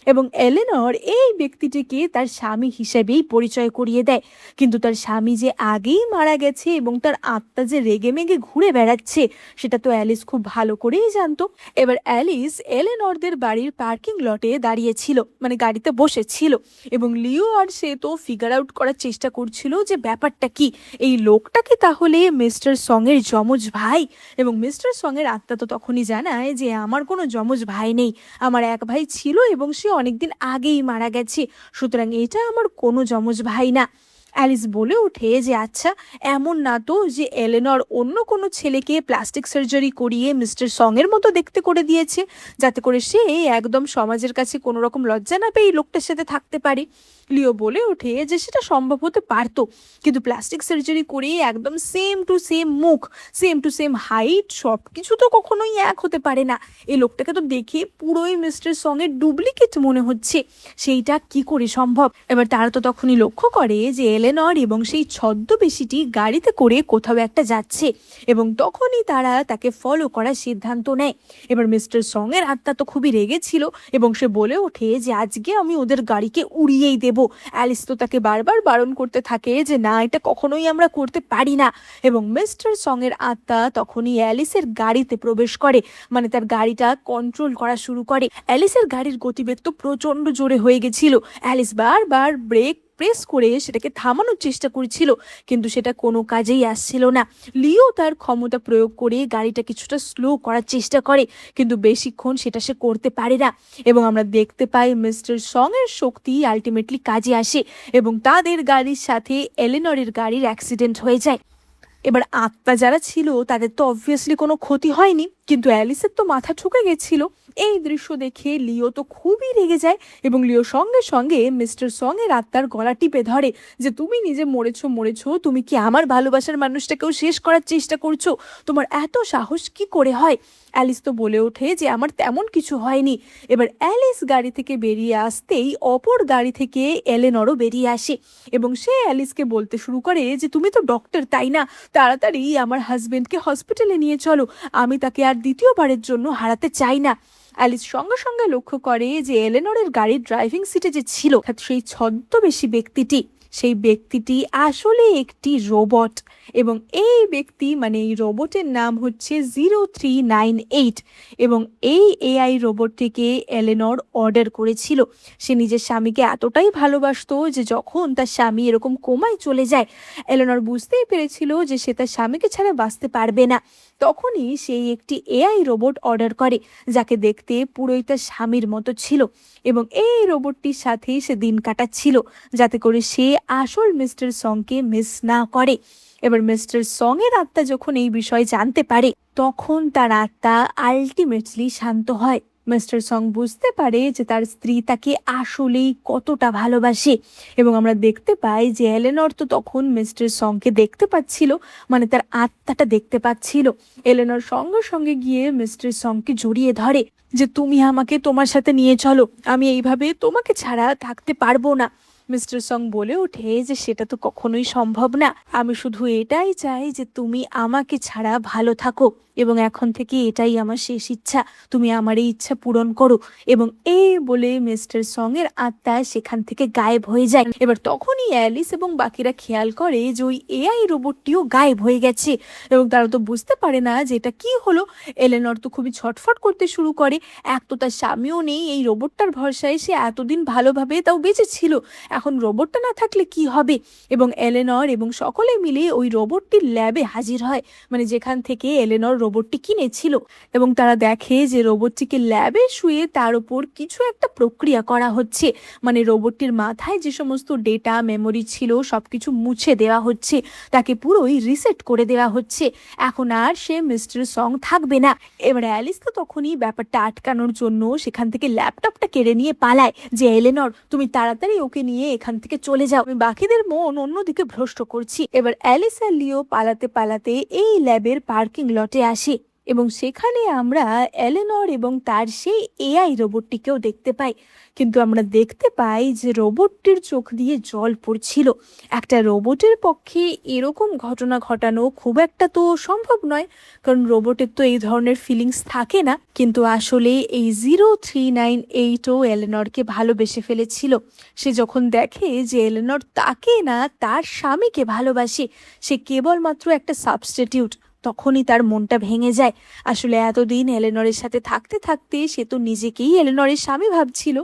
এবং এলেনর এই ব্যক্তিটিকে তার স্বামী হিসেবেই পরিচয় করিয়ে দেয়। কিন্তু তার স্বামী যে আগেই মারা গেছে এবং তার আত্মা যে রেগে মেগে ঘুরে বেড়াচ্ছে সেটা তো অ্যালিস খুব ভালো করেই জানতো। এবার অ্যালিস এলেনরদের বাড়ির পার্কিং লটে দাঁড়িয়েছিল, মানে গাড়িতে বসেছিল এবং লিও আর সে তো ফিগার আউট করার চেষ্টা করছিল যে ব্যাপারটা কি, এই লোকটা কি তাহলে মিস্টার সং এর যমজ ভাই? এবং মিস্টার সং এর আত্মা তো তখনই জানায় যে আমার কোনো যমজ ভাই নেই, আমার এক ভাই ছিল এবং সে অনেকদিন আগেই মারা গেছে, সুতরাং এটা আমার কোনো যমজ ভাই না। অ্যালিস বলে ওঠে যে আচ্ছা, এমন না তো যে এলেনর অন্য কোনো ছেলেকে প্লাস্টিক সার্জারি করিয়ে মিস্টার সং এর মতো দেখতে করে দিয়েছে, যাতে করে সে একদম সমাজের কাছে কোনো রকম লজ্জা না পেয়ে এই লোকটার সাথে থাকতে পারে? লিও বলে ওঠে যে সেটা সম্ভব হতে পারতো, কিন্তু প্লাস্টিক সার্জারি করে একদম সেম টু সেম মুখ, সেম টু সেম হাইট, সব কিছু তো কখনোই এক হতে পারে না। এই লোকটাকে তো দেখে পুরোই মিস্টার সং এর ডুপ্লিকেট মনে হচ্ছে, সেইটা কি করে সম্ভব? এবার তারা তো তখনই লক্ষ্য করে যে এলেনর এবং সেই ছদ্মবেশীটি গাড়িতে করে কোথাও একটা যাচ্ছে এবং তখনই তারা তাকে ফলো করার সিদ্ধান্ত নেয়। এবার মিস্টার সং এর আত্মা তো খুবই রেগেছিল এবং সে বলে ওঠে যে আজকে আমি ওদের গাড়িকে উড়িয়েই দেব। অ্যালিস তো তাকে বারবার বারণ করতে থাকে যে না, এটা কখনোই আমরা করতে পারি না। এবং মিস্টার সং এর আত্মা তখনই অ্যালিসের গাড়িতে প্রবেশ করে, মানে তার গাড়িটা কন্ট্রোল করা শুরু করে। অ্যালিসের গাড়ির গতিবেগ তো প্রচন্ড জোরে হয়ে গেছিল। অ্যালিস বারবার ব্রেক প্রেস করে সেটাকে থামানোর চেষ্টা করেছিল, কিন্তু সেটা কোনো কাজেই আসছিল না। লিও তার ক্ষমতা প্রয়োগ করে গাড়িটা কিছুটা স্লো করার চেষ্টা করে, কিন্তু বেশিক্ষণ সেটা সে করতে পারে না। এবং আমরা দেখতে পাই মিস্টার সং এর শক্তি আলটিমেটলি কাজে আসে এবং তাদের গাড়ির সাথে এলেনরের গাড়ির অ্যাক্সিডেন্ট হয়ে যায়। এবার আত্মা যারা ছিল তাদের তো অবভিয়াসলি কোনো ক্ষতি হয়নি, কিন্তু অ্যালিসের তো মাথা ঠুকে গেছিল। এই দৃশ্য দেখে লিও তো খুবই রেগে যায় এবং লিও সঙ্গে সঙ্গে মিস্টার সং এর আত্মার গলা টিপে ধরে যে তুমি নিজে মরেছো, তুমি কি আমার ভালোবাসার মানুষটাকেও শেষ করার চেষ্টা করছো? তোমার এত সাহস কি করে হয়? অ্যালিস তো বলে ওঠে যে আমার তেমন কিছু হয়নি। এবার অ্যালিস গাড়ি থেকে বেরিয়ে আসতেই অপর গাড়ি থেকে এলেনরও বেরিয়ে আসে এবং সে অ্যালিসকে বলতে শুরু করে যে তুমি তো ডক্টর তাই না, তাড়াতাড়ি আমার হাজবেন্ডকে হসপিটালে নিয়ে চলো, আমি তাকে আর দ্বিতীয়বারের জন্য হারাতে চাই না। অ্যালিস সঙ্গে সঙ্গে লক্ষ্য করে যে এলেনরের গাড়ির ড্রাইভিং সিটে যে ছিল সেই ছদ্মবেশী সেই ব্যক্তিটি আসলে একটি রোবট এবং এই ব্যক্তি মানে এই রোবটের নাম হচ্ছে 0398 এবং এই এআই রোবটটিকে এলেনর অর্ডার করেছিল। সে নিজের স্বামীকে এতটাই ভালোবাসতো যে যখন তার স্বামী এরকম কোমায় চলে যায়, এলেনর বুঝতেই পেরেছিল যে সে তার স্বামীকে ছাড়া বাঁচতে পারবে না। তখনই সেই একটি এআই রোবট অর্ডার করে যাকে দেখতে পুরোই তার স্বামীর মতো ছিল এবং এই রোবটটির সাথেই সে দিন কাটাচ্ছিল যাতে করে সে আসল মিস্টার সংকে মিস না করে। এবার মিস্টার সং এর আত্মা যখন এই বিষয় জানতে পারে তখন তার আত্মা আলটিমেটলি শান্ত হয়। মিস্টার সং বুঝতে পারে যে তার স্ত্রী তাকে আসলেই কতটা ভালোবাসে এবং আমরা দেখতে পাই যে এলেনর তো তখন মিস্টার সংকে দেখতে পাচ্ছিল, মানে তার আত্মাটা দেখতে পাচ্ছিল। এলেনর সঙ্গে সঙ্গে গিয়ে মিস্টার সংকে জড়িয়ে ধরে যে তুমি আমাকে তোমার সাথে নিয়ে চলো, আমি এইভাবে তোমাকে ছাড়া থাকতে পারবো না। মিস্টার সং বলে ওঠে যে সেটা তো কখনোই সম্ভব না, আমি শুধু এটাই চাই যে তুমি আমাকে ছাড়া ভালো থাকো এবং এখন থেকে এটাই আমার শেষ ইচ্ছা, তুমি আমার এই ইচ্ছা পূরণ করো। এবং এই বলে মিস্টার সং এর আত্মা সেখান থেকে গায়েব হয়ে যায়। এবার তখনই অ্যালিস এবং বাকিরা খেয়াল করে যে ওই এআই রোবটটিও গায়েব হয়ে গেছে এবং তারা তো বুঝতে পারে না যে এটা কি হলো। এলেনর তো খুবই ছটফট করতে শুরু করে, এক তো তার স্বামীও নেই, এই রোবটটার ভরসায় সে এতদিন ভালোভাবে তাও বেঁচে ছিল, এখন রোবটটা না থাকলে কি হবে। এবং এলেনর এবং সকলে মিলে ওই রোবটটির ল্যাবে হাজির হয়, মানে যেখান থেকে এলেনর রোবটটি কিনেছিল এবং তারা দেখে যে রোবটটিকে ল্যাবে শুয়ে তার উপর কিছু একটা প্রক্রিয়া করা হচ্ছে, মানে রোবটটির মাথায় যে সমস্ত ডেটা মেমোরি ছিল সবকিছু মুছে দেওয়া হচ্ছে, তাকে পুরোই রিসেট করে দেওয়া হচ্ছে, এখন আর সে মিস্টার সং থাকবে না। এবার অ্যালিস তো তখনই ব্যাপারটা আটকানোর জন্য সেখান থেকে ল্যাপটপটা কেড়ে নিয়ে পালায় যে এলেনর তুমি তাড়াতাড়ি ওকে নিয়ে এখান থেকে চলে যাও, আমি বাকিদের মন অন্যদিকে ভ্রষ্ট করছি। এবার অ্যালিস আর লিও পালাতে পালাতে এই ল্যাবের পার্কিং লটে আসে এবং সেখানে আমরা এলেনর এবং তার সেই এআই রোবটটিকেও দেখতে পাই, কিন্তু আমরা দেখতে পাই যে রোবটটির চোখ দিয়ে জল পড়ছিল। একটা রোবটের পক্ষে এরকম ঘটনা ঘটানো খুব একটা তো সম্ভব নয়, কারণ রোবটের তো এই ধরনের ফিলিংস থাকে না, কিন্তু আসলে এই 0398ও এলেনরকে ভালোবেসে ফেলেছিল। সে যখন দেখে যে এলেনর তাকে না তার স্বামীকে ভালোবাসে, সে কেবলমাত্র একটা সাবস্টিটিউট, তখনই তার মনটা ভেঙে যায়। আসলে এতদিন এলেনরের সাথে থাকতে থাকতে সে তো নিজেকেই এলেনরের স্বামী ভাবছিল।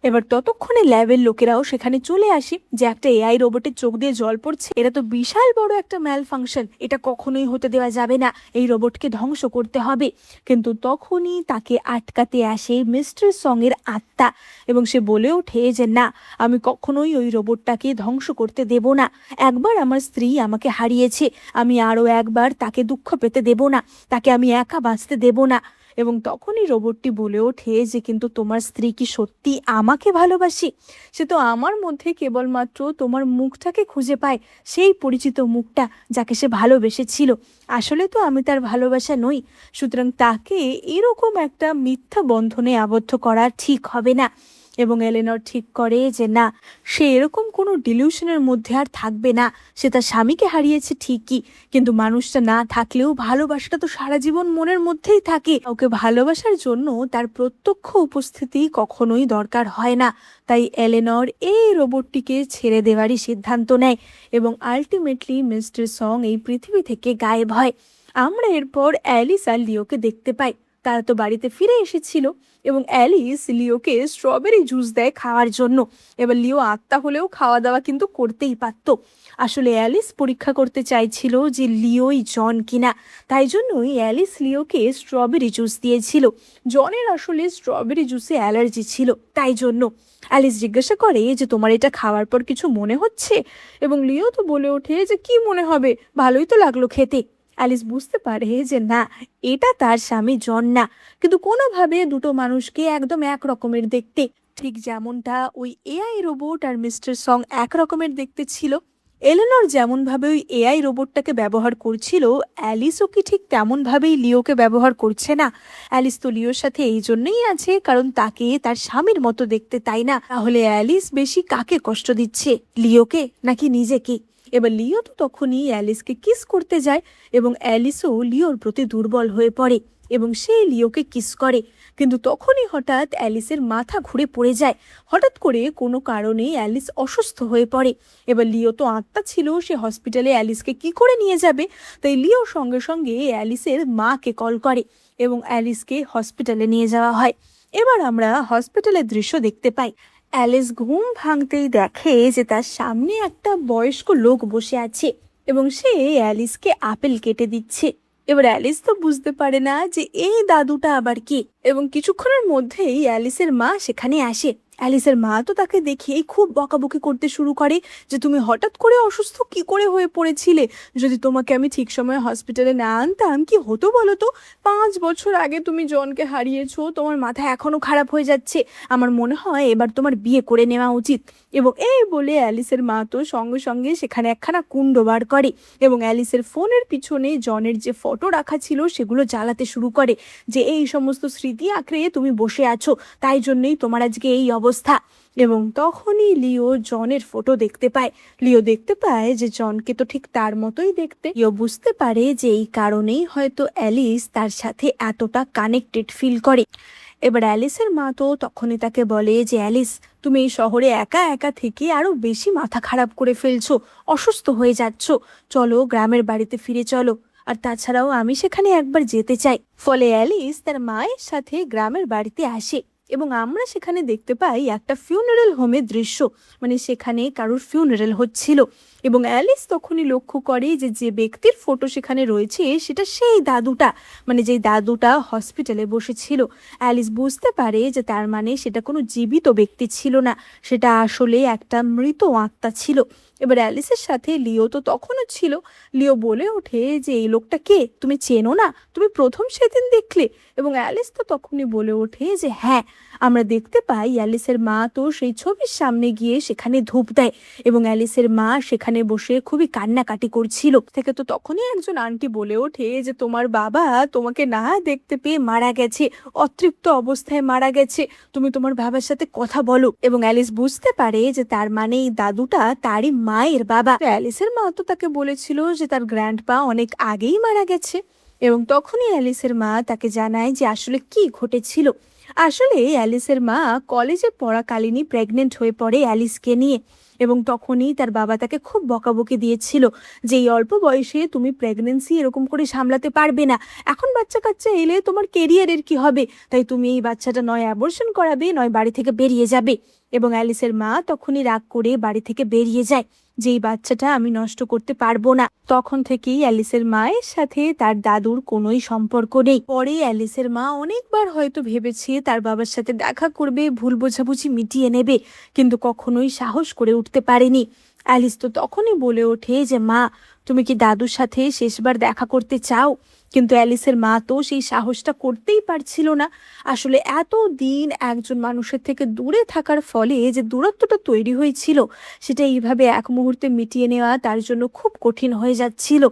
এবার ততক্ষণে ল্যাবের লোকেরাও সেখানে চলে আসে যে একটা এআই রোবটের চোখ দিয়ে জল পড়ছে, এটা তো বিশাল বড় একটা ম্যাল ফাংশন, এটা কখনোই হতে দেওয়া যাবে না, এই রোবটকে ধ্বংস করতে হবে। কিন্তু তখনই তাকে আটকাতে আসে মিস্টার সং এর আত্মা এবং সে বলে ওঠে যে না, আমি কখনোই ওই রোবটটাকে ধ্বংস করতে দেব না, একবার আমার স্ত্রী আমাকে হারিয়েছে, আমি আরও একবার তাকে দুঃখ পেতে দেব না, তাকে আমি একা বাঁচতে দেব না। এবং তখনই রোবটটি বলে ওঠে যে কিন্তু তোমার স্ত্রী কি সত্যি আমাকে ভালোবাসে? সে তো আমার মধ্যে কেবলমাত্র তোমার মুখটাকে খুঁজে পায়, সেই পরিচিত মুখটা যাকে সে ভালোবেসেছিল, আসলে তো আমি তার ভালোবাসা নই, সুতরাং তাকে এরকম একটা মিথ্যা বন্ধনে আবদ্ধ করা ঠিক হবে না। এবং এলেনর ঠিক করে যে না, সে এরকম কোনো ডিলিউশনের মধ্যে আর থাকবে না। সে তার স্বামীকে হারিয়েছে ঠিকই, কিন্তু মানুষটা না থাকলেও ভালোবাসাটা তো সারা জীবন মনের মধ্যেই থাকে। ওকে ভালোবাসার জন্য তার প্রত্যক্ষ উপস্থিতি কখনোই দরকার হয় না। তাই এলেনর এই রোবটটিকে ছেড়ে দেওয়ারই সিদ্ধান্ত নেয় এবং আলটিমেটলি মিস্টার সং এই পৃথিবী থেকে গায়েব হয়। আমরা এরপর অ্যালিস আর লিওকে দেখতে পাই, তারা তো বাড়িতে ফিরে এসেছিল এবং অ্যালিস লিওকে স্ট্রবেরি জুস দেয় খাওয়ার জন্য। এবার লিও আত্মা হলেও খাওয়া দাওয়া কিন্তু করতেই পারত। আসলে অ্যালিস পরীক্ষা করতে চাইছিল যে লিওই জন কিনা, তাই জন্যই অ্যালিস লিওকে স্ট্রবেরি জুস দিয়েছিল। জনের আসলে স্ট্রবেরি জুসে অ্যালার্জি ছিল, তাই জন্য অ্যালিস জিজ্ঞাসা করে যে তোমার এটা খাওয়ার পর কিছু মনে হচ্ছে, এবং লিও তো বলে ওঠে যে কি মনে হবে, ভালোই তো লাগলো খেতে। অ্যালিস বুঝতে পারে যে না, এটা তার স্বামী জন না, কিন্তু কোনোভাবে দুটো মানুষকে একদম এক রকমের দেখতে, ঠিক যেমনটা ওই এআই রোবট আর মিস্টার সং এক রকমের দেখতে ছিল। এলেনর যেমনভাবে ওই এআই রোবটটাকে ব্যবহার করছিল, অ্যালিসও কি ঠিক তেমনভাবেই লিওকে ব্যবহার করছে না? অ্যালিস তো লিওর সাথে এই জন্যই আছে কারণ তাকে তার স্বামীর মতো দেখতে, তাই না? তাহলে অ্যালিস বেশি কাকে কষ্ট দিচ্ছে, লিওকে নাকি নিজেকে? এবার লিও তো তখনই অ্যালিসকে কিস করতে যায় এবং অ্যালিসও লিওর প্রতি দুর্বল হয়ে পড়ে এবং সে লিওকে কিস করে। কিন্তু তখনই হঠাৎ অ্যালিসের মাথা ঘুরে পড়ে যায়। হঠাৎ করে কোনো কারণে অ্যালিস অসুস্থ হয়ে পড়ে। এবার লিও তো আত্মা ছিল, সে হসপিটালে অ্যালিসকে কি করে নিয়ে যাবে? তাই লিও সঙ্গে সঙ্গে অ্যালিসের মাকে কল করে এবং অ্যালিসকে হসপিটালে নিয়ে যাওয়া হয়। এবার আমরা হসপিটালের দৃশ্য দেখতে পাই। অ্যালিস ঘুম ভাঙতেই দেখে যে তার সামনে একটা বয়স্ক লোক বসে আছে এবং সে অ্যালিসকে আপেল কেটে দিচ্ছে। এবার অ্যালিস তো বুঝতে পারে না যে এই দাদুটা আবার কি, এবং কিছুক্ষণের মধ্যেই অ্যালিসের মা সেখানে আসে। অ্যালিসের মা তো তাকে দেখেই খুব বকাবকি করতে শুরু করে যে তুমি হঠাৎ করে অসুস্থ কি করে হয়ে পড়েছিলে? যদি তোমাকে আমি ঠিক সময়ে হসপিটালে না আনতাম কি হতো বলো তো? 5 বছর আগে তুমি জনকে হারিয়েছো, তোমার মাথা এখনো খারাপ হয়ে যাচ্ছে। আমার মনে হয় এবার তোমার বিয়ে করে নেওয়া উচিত। এবং এই বলে অ্যালিসের মা তো সঙ্গে সঙ্গে সেখানে একখানা কুণ্ড বার করে এবং অ্যালিসের ফোনের পিছনে জনের যে ফটো রাখা ছিল সেগুলো জ্বালাতে শুরু করে, যে এই সমস্ত স্মৃতি আঁকড়ে তুমি বসে আছো, তাই জন্যই তোমার আজকে এই অবস্থা। এবং তখনই লিও জনের ফটো দেখতে পায়। লিও দেখতে পায় যে জনকে তো ঠিক তার মতোই দেখতে। লিও বুঝতে পারে যে এই কারণেই হয়তো অ্যালিস তার সাথে এতটা কানেক্টেড ফিল করে। এবার অ্যালিসের মা তো তখনই তাকে বলে যে অ্যালিস, তুমি এই শহরে একা একা থেকে আরো বেশি মাথা খারাপ করে ফেলছো, অসুস্থ হয়ে যাচ্ছ, চলো গ্রামের বাড়িতে ফিরে চলো। আর তাছাড়াও আমি সেখানে একবার যেতে চাই। ফলে অ্যালিস তার মায়ের সাথে গ্রামের বাড়িতে আসে এবং আমরা সেখানে দেখতে পাই একটা ফিউনারেল হোমের দৃশ্য, মানে সেখানে কারোর ফিউনারেল হচ্ছিল। এবং অ্যালিস তখনই লক্ষ্য করে যে যে ব্যক্তির ফটো সেখানে রয়েছে সেটা সেই দাদুটা, মানে যেই দাদুটা হসপিটালে বসেছিল। অ্যালিস বুঝতে পারে যে তার মানে সেটা কোনো জীবিত ব্যক্তি ছিল না, সেটা আসলে একটা মৃত আত্মা ছিল। এবার অ্যালিসের সাথে লিও তো তখনও ছিল। লিও বলে ওঠে যে এই লোকটা কে, তুমি চেনো না? তুমি প্রথম সেদিন দেখলে? এবং অ্যালিস তো তখনই বলে ওঠে যে হ্যাঁ। আমরা দেখতে পাই অ্যালিসের মা তো সেই ছবির সামনে গিয়ে সেখানে ধূপ দেয় এবং অ্যালিসের মা সেখানে বসে খুবই কান্নাকাটি করছিল। থেকে তো তখনই একজন আন্টি বলে ওঠে যে তোমার বাবা তোমাকে না দেখতে পেয়ে মারা গেছে, অতৃপ্ত অবস্থায় মারা গেছে, তুমি তোমার বাবার সাথে কথা বলো। এবং অ্যালিস বুঝতে পারে যে তার মানে এই দাদুটা তারই মায়ের বাবা। অ্যালিসের মা তো তাকে বলেছিল যে তার গ্র্যান্ডপা অনেক আগেই মারা গেছে। এবং তখনই অ্যালিসের মা তাকে জানায় যে আসলে কি ঘটেছিল। আসলে অ্যালিসের মা কলেজে পড়াকালীনই প্রেগনেন্ট হয়ে পড়ে অ্যালিসকে নিয়ে, এবং তখনই তার বাবা তাকে খুব বকাবকি দিয়েছিল যে এই অল্প বয়সে তুমি প্রেগনেন্সি এরকম করে সামলাতে পারবে না, এখন বাচ্চা কাচ্চা এলে তোমার কেরিয়ারের কি হবে, তাই তুমি এই বাচ্চাটা নয় অ্যাবর্শন করাবে নয় বাড়ি থেকে বেরিয়ে যাবে। এবং অ্যালিসের মা তখনই রাগ করে বাড়ি থেকে বেরিয়ে যায় যে এই বাচ্চাটা আমি নষ্ট করতে পারবো না। তখন থেকেই অ্যালিসের মায়ের সাথে তার দাদুর কোনোই সম্পর্ক নেই। পরে অ্যালিসের মা অনেকবার হয়তো ভেবেছে তার বাবার সাথে দেখা করবে, ভুল বোঝাবুঝি মিটিয়ে নেবে, কিন্তু কখনোই সাহস করে উঠতে পারেনি। অ্যালিস তো তখনই বলে ওঠে যে মা, তুমি কি দাদুর সাথে শেষবার দেখা করতে চাও? কিন্তু অ্যালিসের মা তো সেই সাহসটা করতেই পারছিল না। আসলে এত দিন একজন মানুষের থেকে দূরে থাকার ফলে যে দূরত্বটা তৈরি হয়েছিল সেটা এইভাবে এক মুহূর্তে মিটিয়ে নেওয়া তার জন্য খুব কঠিন হয়ে যাচ্ছিল।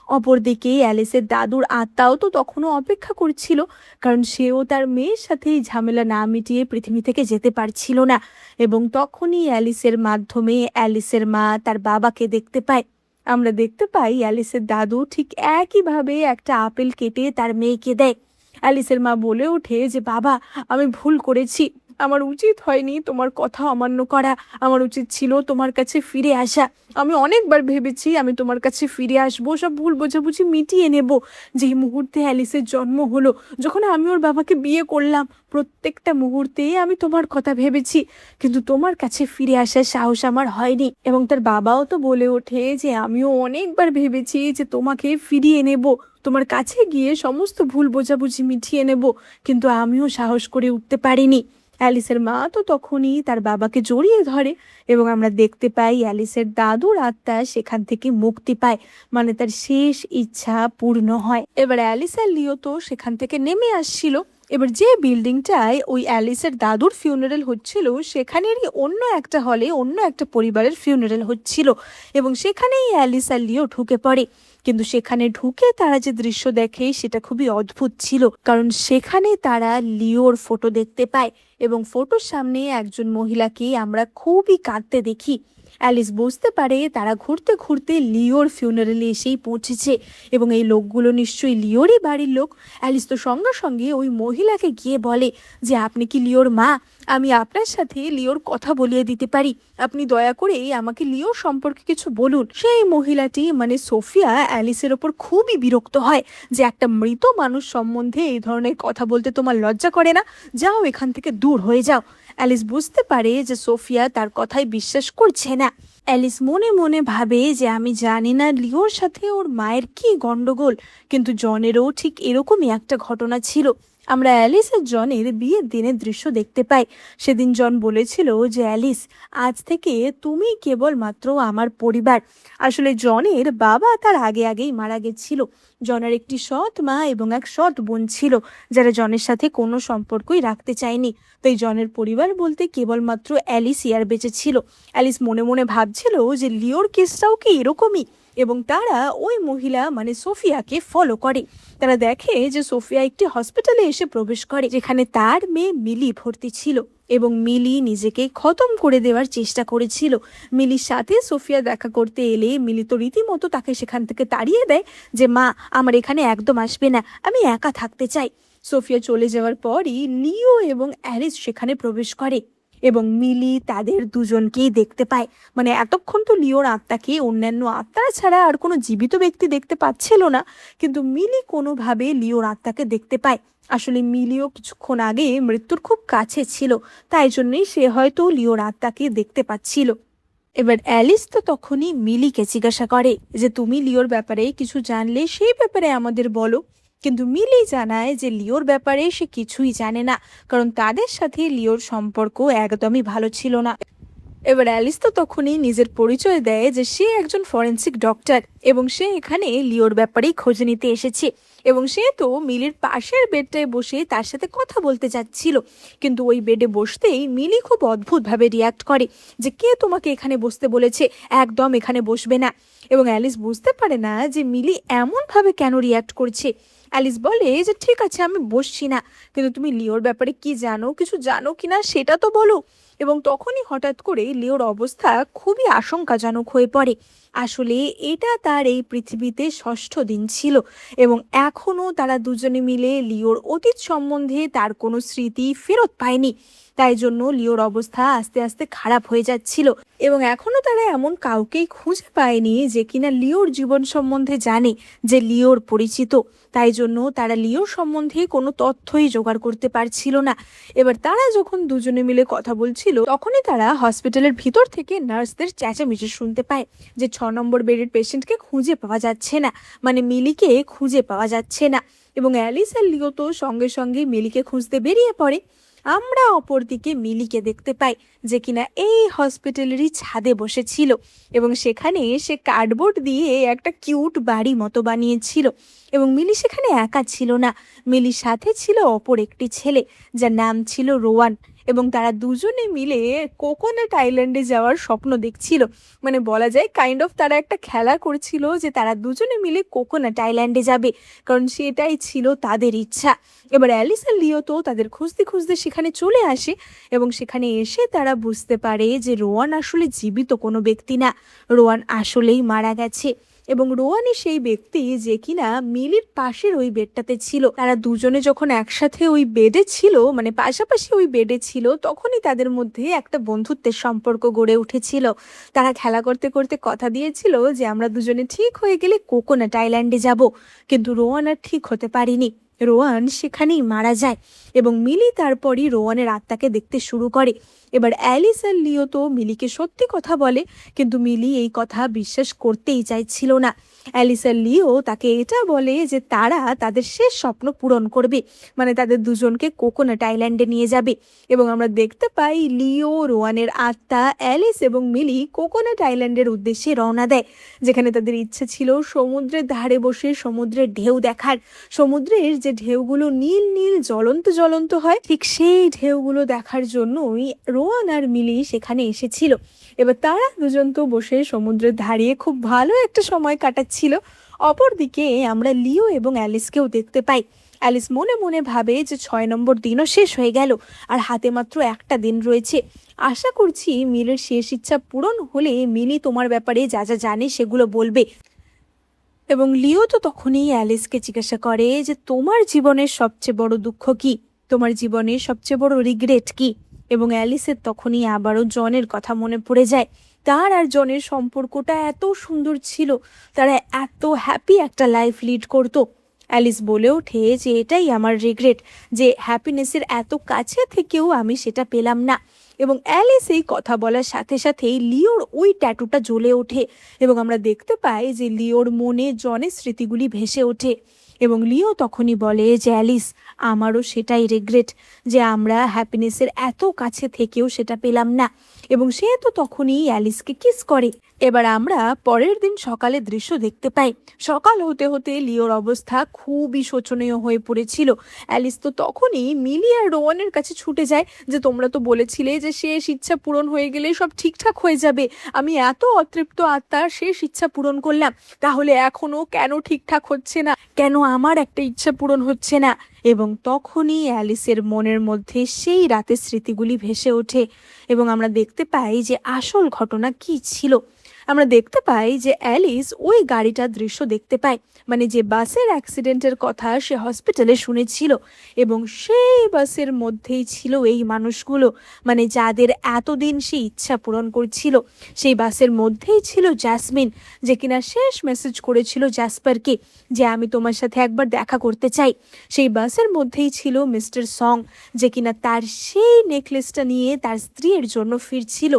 অপরদিকে অ্যালিসের দাদুর আত্মাও তো তখনও অপেক্ষা করছিল, কারণ সেও তার মেয়ের সাথে এই ঝামেলা না মিটিয়ে পৃথিবী থেকে যেতে পারছিল না। এবং তখনই অ্যালিসের মাধ্যমে অ্যালিসের মা তার বাবাকে দেখতে পায়। আমরা দেখতে পাই অ্যালিসের দাদু ঠিক একইভাবে একটা আপেল কেটে তার মেয়েকে দেয়। অ্যালিসের মা বলে ওঠে যে বাবা, আমি ভুল করেছি, আমার উচিত হয়নি তোমার কথা অমান্য করা, আমার উচিত ছিল তোমার কাছে ফিরে আসা। আমি অনেকবার ভেবেছি আমি তোমার কাছে ফিরে আসবো, সব ভুল বোঝাবুঝি মিটিয়ে নেব। যেই মুহূর্তে অ্যালিসের জন্ম হলো, যখন আমি ওর বাবাকে বিয়ে করলাম, প্রত্যেকটা মুহূর্তে আমি তোমার কথা ভেবেছি, কিন্তু তোমার কাছে ফিরে আসার সাহস আমার হয়নি। এবং তার বাবাও তো বলে ওঠে যে আমিও অনেকবার ভেবেছি যে তোমাকে ফিরিয়ে নেব, তোমার কাছে গিয়ে সমস্ত ভুল বোঝাবুঝি মিটিয়ে নেব, কিন্তু আমিও সাহস করে উঠতে পারিনি। অ্যালিসের মা তো তখনই তার বাবাকে জড়িয়ে ধরে এবং আমরা দেখতে পাই অ্যালিসের দাদুর আত্মা সেখান থেকে মুক্তি পায়, মানে তার শেষ ইচ্ছা পূর্ণ হয়। এবার অ্যালিস আর লিও তো সেখান থেকে নেমে আসছিল। এবার যে বিল্ডিংটায় ওই অ্যালিসের দাদুর ফিউনারেল হচ্ছিল, সেখানেরই অন্য একটা হলে অন্য একটা পরিবারের ফিউনারেল হচ্ছিল এবং সেখানেই অ্যালিস আর লিও ঢুকে পড়ে। কিন্তু সেখানে ঢুকে তারা যে দৃশ্য দেখে সেটা খুবই অদ্ভুত ছিল, কারণ সেখানে তারা লিওর ফটো দেখতে পায় এবং ফটোর সামনে একজন মহিলাকে আমরা খুবই কাঁদতে দেখি। অ্যালিস বুঝতে পারে তারা ঘুরতে ঘুরতে লিওর ফিউনারেলে এসেই পৌঁছেছে এবং এই লোকগুলো নিশ্চয়ই লিওরই বাড়ির লোক। অ্যালিস তো সঙ্গে সঙ্গে ওই মহিলাকে গিয়ে বলে যে আপনি কি লিওর মা? আমি আপনার সাথে লিওর কথা বলিয়ে দিতে পারি, আপনি দয়া করে আমাকে লিওর সম্পর্কে কিছু বলুন। সেই মহিলাটি মানে সোফিয়া অ্যালিসের ওপর খুবই বিরক্ত হয় যে একটা মৃত মানুষ সম্বন্ধে এই ধরনের কথা বলতে তোমার লজ্জা করে না? যাও এখান থেকে দূর হয়ে যাও। অ্যালিস বুঝতে পারে যে সোফিয়া তার কথায় বিশ্বাস করছে না। অ্যালিস মনে মনে ভাবে যে আমি জানি না লিওর সাথে ওর মায়ের কি গন্ডগোল, কিন্তু জনেরও ঠিক এরকমই একটা ঘটনা ছিল। আমরা অ্যালিস আর জনের বিয়ের দিনের দৃশ্য দেখতে পাই। সেদিন জন বলেছিল যে অ্যালিস, আজ থেকে তুমি কেবলমাত্র আমার পরিবার। আসলে জনের বাবা তার আগে আগেই মারা গেছিল। জনের একটি সৎ মা এবং এক সৎ বোন ছিল, যারা জনের সাথে কোনো সম্পর্কই রাখতে চায়নি। তাই জনের পরিবার বলতে কেবলমাত্র অ্যালিসই আর বেঁচে ছিল। অ্যালিস মনে মনে ভাবছিল যে লিওর কেসটাও কি এরকমই, এবং তারা ওই মহিলা মানে সোফিয়াকে ফলো করে। তারা দেখে যে সোফিয়া একটি হসপিটালে এসে প্রবেশ করে, যেখানে তার মেয়ে মিলি ভর্তি ছিল এবং মিলি নিজেকে খতম করে দেওয়ার চেষ্টা করেছিল। মিলির সাথে সোফিয়া দেখা করতে এলে মিলি তো রীতিমতো তাকে সেখান থেকে তাড়িয়ে দেয় যে মা, আমার এখানে একদম আসবে না, আমি একা থাকতে চাই। সোফিয়া চলে যাওয়ার পরই লিও এবং অ্যালিস সেখানে প্রবেশ করে এবং মিলি তাদের দুজনকেই দেখতে পায়। মানে এতক্ষণ তো লিওর আত্মাকে অন্যান্য আত্মা ছাড়া আর কোনো জীবিত ব্যক্তি দেখতে পাচ্ছিল না, কিন্তু মিলি কোনোভাবে লিওর আত্মাকে দেখতে পায়। আসলে মিলিও কিছুক্ষণ আগে মৃত্যুর খুব কাছে ছিল, তাই জন্যই সে হয়তো লিওর আত্মাকে দেখতে পাচ্ছিল। এবার অ্যালিস তো তখনই মিলিকে জিজ্ঞাসা করে যে তুমি লিওর ব্যাপারে কিছু জানলে সেই ব্যাপারে আমাদের বলো। কিন্তু মিলি জানায় যে লিওর ব্যাপারে সে কিছুই জানে না, কারণ তাদের সাথে লিওর সম্পর্ক একদমই ভালো ছিল না। এবার অ্যালিস তো তখনই নিজের পরিচয় দেয় যে সে একজন ফরেন্সিক ডক্টর এবং সে এখানে লিওর ব্যাপারেই খোঁজ নিতে এসেছে। এবং সে তো মিলির পাশের বেডটায় বসে তার সাথে কথা বলতে যাচ্ছিল, কিন্তু ওই বেডে বসতেই মিলি খুব অদ্ভুতভাবে রিয়াক্ট করে যে কে তোমাকে এখানে বসতে বলেছে, একদম এখানে বসবে না। এবং অ্যালিস বুঝতে পারে না যে মিলি এমনভাবে কেন রিয়াক্ট করছে। অ্যালিস বলে যে ঠিক আছে আমি বসছি না, কিন্তু তুমি লিওর ব্যাপারে কি জানো, কিছু জানো কিনা সেটা তো বলো। এবং তখনই হঠাৎ করে লিওর অবস্থা খুবই আশঙ্কাজনক হয়ে পড়ে। আসলে এটা তার এই পৃথিবীতে ষষ্ঠ দিন ছিল এবং এখনও তারা দুজনে মিলে লিওর অতীত সম্বন্ধে তার কোনো স্মৃতি ফেরত পায়নি। তাই জন্য লিওর অবস্থা আস্তে আস্তে খারাপ হয়ে যাচ্ছিল এবং এখনও তারা এমন কাউকেই খুঁজে পায়নি যে কিনা লিওর জীবন সম্বন্ধে জানে, যে লিওর পরিচিত। তাই জন্য তারা লিওর সম্বন্ধে কোনো তথ্যই জোগাড় করতে পারছিল না। এবার তারা যখন দুজনে মিলে কথা বলছিল, তখনই তারা হসপিটালের ভিতর থেকে নার্সদের চেঁচামেচি শুনতে পায় যে 6 নম্বর বেডের পেশেন্টকে খুঁজে পাওয়া যাচ্ছে না, মানে মিলিকে খুঁজে পাওয়া যাচ্ছে না। এবং অ্যালিস আর লিও তো সঙ্গে সঙ্গে মিলিকে খুঁজতে বেরিয়ে পড়ে। আমরা অপরদিকে মিলিকে দেখতে পাই যে কিনা এই হসপিটালেরই ছাদে বসেছিল এবং সেখানে সে কার্ডবোর্ড দিয়ে একটা কিউট বাড়ি মতো বানিয়েছিল। এবং মিলি সেখানে একা ছিল না, মিলির সাথে ছিল অপর একটি ছেলে যার নাম ছিল রোয়ান। এবং তারা দুজনে মিলে কোকোনাট আইল্যান্ডে যাওয়ার স্বপ্ন দেখছিল। মানে বলা যায় কাইন্ড অফ তারা একটা খেলা করছিল যে তারা দুজনে মিলে কোকোনাট আইল্যান্ডে যাবে, কারণ সেটাই ছিল তাদের ইচ্ছা। এবার অ্যালিস আর লিও তো তাদের খুঁজতে খুঁজতে সেখানে চলে আসে এবং সেখানে এসে তারা বুঝতে পারে যে রোয়ান আসলে জীবিত কোনো ব্যক্তি না, রোয়ান আসলেই মারা গেছে। এবং রোয়ানই সেই ব্যক্তি যে কিনা মিলির পাশের ওই বেডটাতে ছিল। তারা দুজনে যখন একসাথে ওই বেডে ছিল, মানে পাশাপাশি ওই বেডে ছিল, তখনই তাদের মধ্যে একটা বন্ধুত্বের সম্পর্ক গড়ে উঠেছিল। তারা খেলা করতে করতে কথা দিয়েছিল যে আমরা দুজনে ঠিক হয়ে গেলে কোকোনাট আইল্যান্ডে যাব, কিন্তু রোয়ান আর ঠিক হতে পারিনি। রোয়ান সেখানেই মারা যায় এবং মিলি তারপরই রোয়ানের আত্মাকে দেখতে শুরু করে। এবার অ্যালিস আর লিও তো মিলিকে সত্যি কথা বলে, কিন্তু মিলি এই কথা বিশ্বাস করতেই চাইছিল না। অ্যালিস আর লিও তাকে এটা বলে যে তারা তাদের শেষ স্বপ্ন পূরণ করবে, মানে তাদের দুজনকে কোকোনাট আইল্যান্ডে নিয়ে যাবে। এবং আমরা দেখতে পাই লিও, রোয়ানের আত্মা, অ্যালিস এবং মিলি কোকোনাট আইল্যান্ডের উদ্দেশ্যে রওনা দেয়, যেখানে তাদের ইচ্ছে ছিল সমুদ্রের ধারে বসে সমুদ্রের ঢেউ দেখার। সমুদ্রের যে ঢেউগুলো নীল নীল জ্বলন্ত জ্বলন্ত হয়, ঠিক সেই ঢেউগুলো দেখার জন্যই রোয়ান আর মিলি সেখানে এসেছিল। এবার তারা দুজন তো বসে সমুদ্রের ধারে খুব ভালো একটা সময় কাটাচ্ছিল। অপরদিকে আমরা লিও এবং অ্যালিসকেও দেখতে পাই। অ্যালিস মনে মনে ভাবে যে 6 নম্বর দিনও শেষ হয়ে গেল, আর হাতে মাত্র একটা দিন রয়েছে। আশা করছি মিলের শেষ ইচ্ছা পূরণ হলে মিলি তোমার ব্যাপারে যা যা জানে সেগুলো বলবে। এবং লিও তো তখনই অ্যালিসকে জিজ্ঞাসা করে যে তোমার জীবনের সবচেয়ে বড় দুঃখ কি, তোমার জীবনের সবচেয়ে বড় রিগ্রেট কি। এবং অ্যালিসের তখনই আবারও জনের কথা মনে পড়ে যায়। তার আর জনের সম্পর্কটা এত সুন্দর ছিল, তারা এত হ্যাপি একটা লাইফ লিড করতো। অ্যালিস বলে ওঠে যে এটাই আমার রিগ্রেট, যে হ্যাপিনেসের এত কাছে থেকেও আমি সেটা পেলাম না। এবং অ্যালিস এই কথা বলার সাথে সাথেই লিওর ওই ট্যাটুটা জ্বলে ওঠে এবং আমরা দেখতে পাই যে লিওর মনে জনের স্মৃতিগুলি ভেসে ওঠে। এবং লিও তখনই বলে যে অ্যালিস, আমারও সেটাই রিগ্রেট, যে আমরা হ্যাপিনেসের এত কাছে থেকেও সেটা পেলাম না। এবং সে তো তখনই অ্যালিসকে কিস করে। এবার আমরা পরের দিন সকালের দৃশ্য দেখতে পাই। সকাল হতে হতে লিওর অবস্থা খুবই শোচনীয় হয়ে পড়েছিল। অ্যালিস তো তখনই মিলি আর রোয়ানের কাছে ছুটে যায় যে তোমরা তো বলেছিলে যে শেষ ইচ্ছা পূরণ হয়ে গেলে সব ঠিকঠাক হয়ে যাবে, আমি এত অতৃপ্ত আত্মার শেষ ইচ্ছা পূরণ করলাম, তাহলে এখনো কেন ঠিকঠাক হচ্ছে না, কেন আমার একটা ইচ্ছা পূরণ হচ্ছে না। এবং তখনই অ্যালিসের মনের মধ্যে সেই রাতের স্মৃতিগুলি ভেসে ওঠে এবং আমরা দেখতে পাই যে আসল ঘটনা কি ছিল। আমরা দেখতে পাই যে অ্যালিস ওই গাড়িটার দৃশ্য দেখতে পায়, মানে যে বাসের অ্যাক্সিডেন্টের কথা সে হসপিটালে শুনেছিল, এবং সেই বাসের মধ্যেই ছিল এই মানুষগুলো, মানে যাদের এতদিন সে ইচ্ছা পূরণ করছিল। সেই বাসের মধ্যেই ছিল জ্যাসমিন, যে কিনা শেষ মেসেজ করেছিল জ্যাসপারকে যে আমি তোমার সাথে একবার দেখা করতে চাই। সেই বাসের মধ্যেই ছিল মিস্টার সং, যে কিনা তার সেই নেকলেসটা নিয়ে তার স্ত্রীর জন্য ফিরছিল।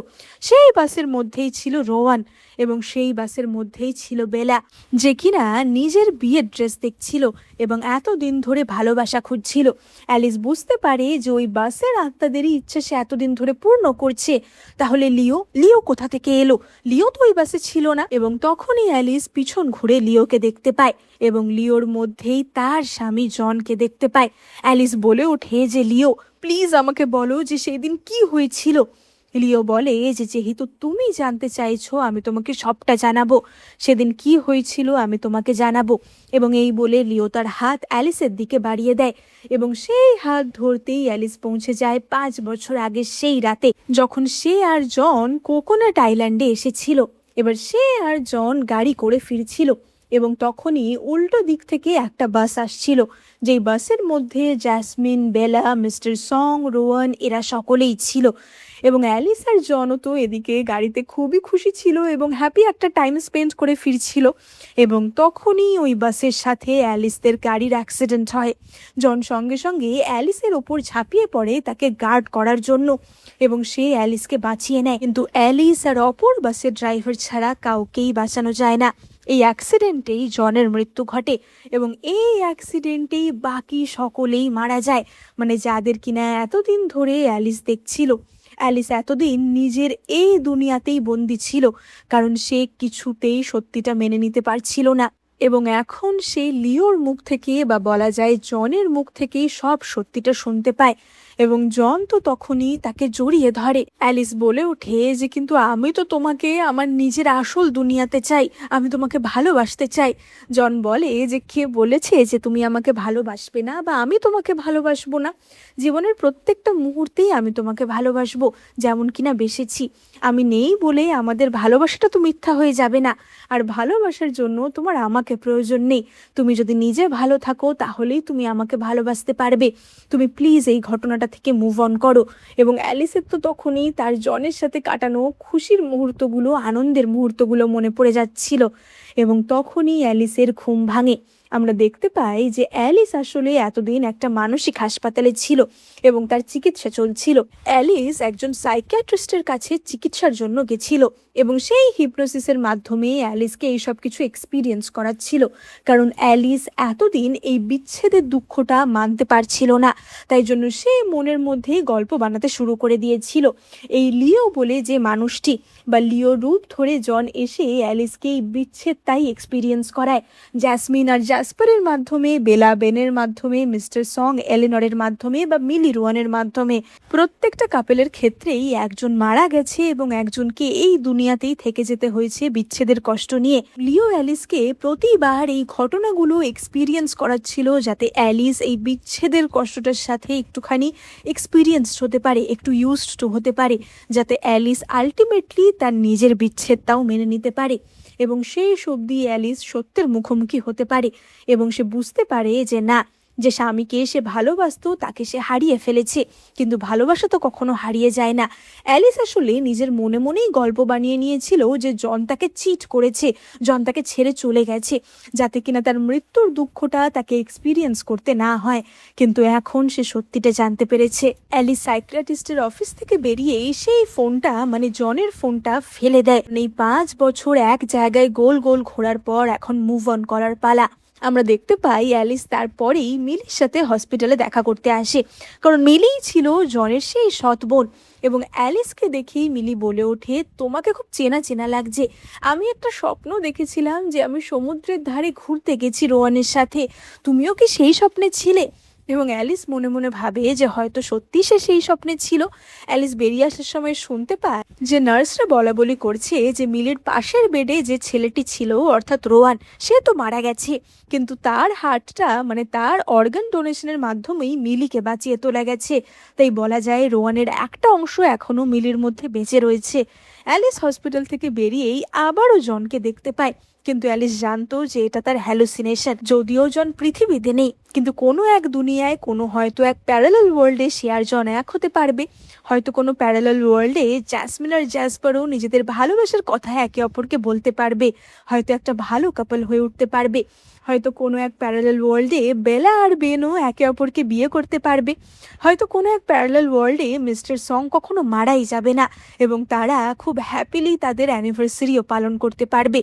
সেই বাসের মধ্যেই ছিল রোয়ান, এবং সেই বাসের মধ্যেই ছিল বেলা, যে কিনা নিজের বিয়ের ড্রেস দেখছিল এবং এতদিন ধরে ভালোবাসা খুঁজছিল। অ্যালিস বুঝতে পারে যে ওই বাসের আত্মাদেরই ইচ্ছা সে এতদিন ধরে পূর্ণ করছে। তাহলে লিও কোথা থেকে এলো? লিও তো ওই বাসে ছিল না। এবং তখনই অ্যালিস পিছন ঘুরে লিওকে দেখতে পায় এবং লিওর মধ্যেই তার স্বামী জনকে দেখতে পায়। অ্যালিস বলে ওঠে যে লিও, প্লিজ আমাকে বলো যে সেই দিন কি হয়েছিল। লিও বলে যে যেহেতু তুমি জানতে চাইছো আমি তোমাকে সবটা জানাবো, সেদিন কি হয়েছিল আমি তোমাকে জানাবো। এবং এই বলে লিও তার হাত অ্যালিসের দিকে বাড়িয়ে দেয় এবং সেই হাত ধরতেই অ্যালিস পৌঁছে যায় 5 বছর আগে সেই রাতে, যখন সে আর জন কোকোনাট আইল্যান্ডে এসেছিল। এবার সে আর জন গাড়ি করে ফিরছিল এবং তখনই উল্টো দিক থেকে একটা বাস আসছিল, যেই বাসের মধ্যে জ্যাসমিন, বেলা, মিস্টার সং, রোয়ান এরা সকলেই ছিল। এবং অ্যালিস আর জনও তো এদিকে গাড়িতে খুবই খুশি ছিল এবং হ্যাপি একটা টাইম স্পেন্ড করে ফিরছিল। এবং তখনই ওই বাসের সাথে অ্যালিসদের গাড়ির অ্যাক্সিডেন্ট হয়। জন সঙ্গে সঙ্গে অ্যালিসের ওপর ঝাঁপিয়ে পড়ে তাকে গার্ড করার জন্য এবং সে অ্যালিসকে বাঁচিয়ে নেয়, কিন্তু অ্যালিস আর অপর বাসের ড্রাইভার ছাড়া কাউকেই বাঁচানো যায় না। এই অ্যাক্সিডেন্টেই জনের মৃত্যু ঘটে এবং এই অ্যাক্সিডেন্টেই বাকি সকলেই মারা যায়, মানে যাদের কিনা এতদিন ধরে অ্যালিস দেখছিল। অ্যালিস এতদিন নিজের এই দুনিয়াতেই বন্দি ছিল, কারণ সে কিছুতেই সত্যিটা মেনে নিতে পারছিল না। এবং এখন সে লিওর মুখ থেকে বা বলা যায় জনের মুখ থেকেই সব সত্যিটা শুনতে পায়। এবং জন তো তখনই তাকে জড়িয়ে ধরে। অ্যালিস বলে ওঠে যে কিন্তু আমি তো তোমাকে আমার নিজের আসল দুনিয়াতে চাই, আমি তোমাকে ভালোবাসতে চাই। জন বলে যে কে বলেছে যে তুমি আমাকে ভালোবাসবে না বা আমি তোমাকে ভালোবাসবো না? জীবনের প্রত্যেকটা মুহূর্তেই আমি তোমাকে ভালোবাসবো, যেমন কিনা বেসেছি। আমি নেই বলে আমাদের ভালোবাসাটা তো মিথ্যা হয়ে যাবে না। আর ভালোবাসার জন্য তোমার আমাকে প্রয়োজন নেই। তুমি যদি নিজে ভালো থাকো তাহলেই তুমি আমাকে ভালোবাসতে পারবে। তুমি প্লিজ এই ঘটনাটা থেকে মুভ অন করো। এবং অ্যালিসের তো তখনই তার জনের সাথে কাটানো খুশির মুহূর্তগুলো, আনন্দের মুহূর্তগুলো মনে পড়ে যাচ্ছিল। এবং তখনই অ্যালিসের ঘুম ভাঙে। আমরা দেখতে পাই যে অ্যালিস আসলে এতদিন একটা মানসিক হাসপাতালে ছিল এবং তার চিকিৎসা চলছিল। অ্যালিস একজন সাইকিয়াট্রিস্টের কাছে চিকিৎসার জন্য গেছিল এবং সেই হিপনোসিসের মাধ্যমে অ্যালিসকে এইসব কিছু এক্সপিরিয়েন্স করাচ্ছিল। কারণ অ্যালিস এতদিন এই বিচ্ছেদের দুঃখটা মানতে পারছিল না, তাই জন্য সে মনের মধ্যেই গল্প বানাতে শুরু করে দিয়েছিল। এই লিও বলে যে মানুষটি বা লিও রূপ ধরে জন এসে অ্যালিসকে এই বিচ্ছেদটাই এক্সপিরিয়েন্স করায়। জ্যাসমিন আর জ্যাসপারের মাধ্যমে, বেলা বেনের মাধ্যমে, মিস্টার সং এলেনরের মাধ্যমে বা মিলি রোয়ানের মাধ্যমে, প্রত্যেকটা কাপেলের ক্ষেত্রেই একজন মারা গেছে এবং একজনকে এই দুনিয়াতেই থেকে যেতে হয়েছে বিচ্ছেদের কষ্ট নিয়ে। লিও অ্যালিসকে প্রতিবার এই ঘটনাগুলো এক্সপিরিয়েন্স করাচ্ছিল যাতে অ্যালিস এই বিচ্ছেদের কষ্টটার সাথে একটুখানি এক্সপিরিয়েন্স হতে পারে, একটু ইউজড টু হতে পারে, যাতে অ্যালিস আলটিমেটলি তার নিজের বিচ্ছেদটাও মেনে নিতে পারে এবং শেষ অবধি অ্যালিস সত্যের মুখোমুখি হতে পারে এবং সে বুঝতে পারে যে না, যে স্বামীকে সে ভালোবাসতো তাকে সে হারিয়ে ফেলেছে, কিন্তু ভালোবাসা তো কখনো হারিয়ে যায় না। অ্যালিস আসলে নিজের মনে মনেই গল্প বানিয়ে নিয়েছিল যে জন তাকে চিট করেছে, জন তাকে ছেড়ে চলে গেছে, যাতে কিনা তার মৃত্যুর দুঃখটা তাকে এক্সপিরিয়েন্স করতে না হয়। কিন্তু এখন সে সত্যিটা জানতে পেরেছে। অ্যালিস সাইকিয়াট্রিস্টের অফিস থেকে বেরিয়ে সেই ফোনটা, মানে জনের ফোনটা ফেলে দেয়। এই 5 বছর এক জায়গায় গোল গোল ঘোরার পর এখন মুভ অন করার পালা। আমরা দেখতে পাই অ্যালিস তারপরেই মিলির সাথে হসপিটালে দেখা করতে আসে, কারণ মিলিই ছিল জনের সেই সৎ বোন। এবং অ্যালিসকে দেখেই মিলি বলে ওঠে, তোমাকে খুব চেনা চেনা লাগছে। আমি একটা স্বপ্ন দেখেছিলাম যে আমি সমুদ্রের ধারে ঘুরতে গেছি রোয়ানের সাথে, তুমিও কি সেই স্বপ্নে ছিলে? এবং অ্যালিস মনে মনে ভাবে যে হয়তো সত্যি সে সেই স্বপ্নে ছিল। অ্যালিস বেরিয়ে আসার সময় শুনতে পায় যে নার্সরা বলা বলি করছে যে মিলির পাশের বেডে যে ছেলেটি ছিল অর্থাৎ রোয়ান, সে তো মারা গেছে, কিন্তু তার হার্টটা, মানে তার অর্গান ডোনেশনের মাধ্যমেই মিলিকে বাঁচিয়ে তোলা গেছে। তাই বলা যায় রোয়ানের একটা অংশ এখনও মিলির মধ্যে বেঁচে রয়েছে। অ্যালিস হসপিটাল থেকে বেরিয়েই আবারও জনকে দেখতে পায়, কিন্তু অ্যালিস জানতো যে এটা তার হ্যালুসিনেশন। যদিও জন পৃথিবীতে নেই, কিন্তু কোনো এক দুনিয়ায়, কোনো হয়তো এক প্যারালাল ওয়ার্ল্ডে সে আর জন এক হতে পারবে। হয়তো কোনো প্যারালাল ওয়ার্ল্ডে জ্যাসমিন আর জ্যাসপারও নিজেদের ভালোবাসার কথা একে অপরকে বলতে পারবে, হয়তো একটা ভালো কাপল হয়ে উঠতে পারবে। হয়তো কোনো এক প্যারালাল ওয়ার্ল্ডে বেলা আর বেনও একে অপরকে বিয়ে করতে পারবে। হয়তো কোনো এক প্যারালাল ওয়ার্ল্ডে মিস্টার সং কখনো মারাই যাবে না এবং তারা খুব হ্যাপিলি তাদের অ্যানিভার্সারিও পালন করতে পারবে।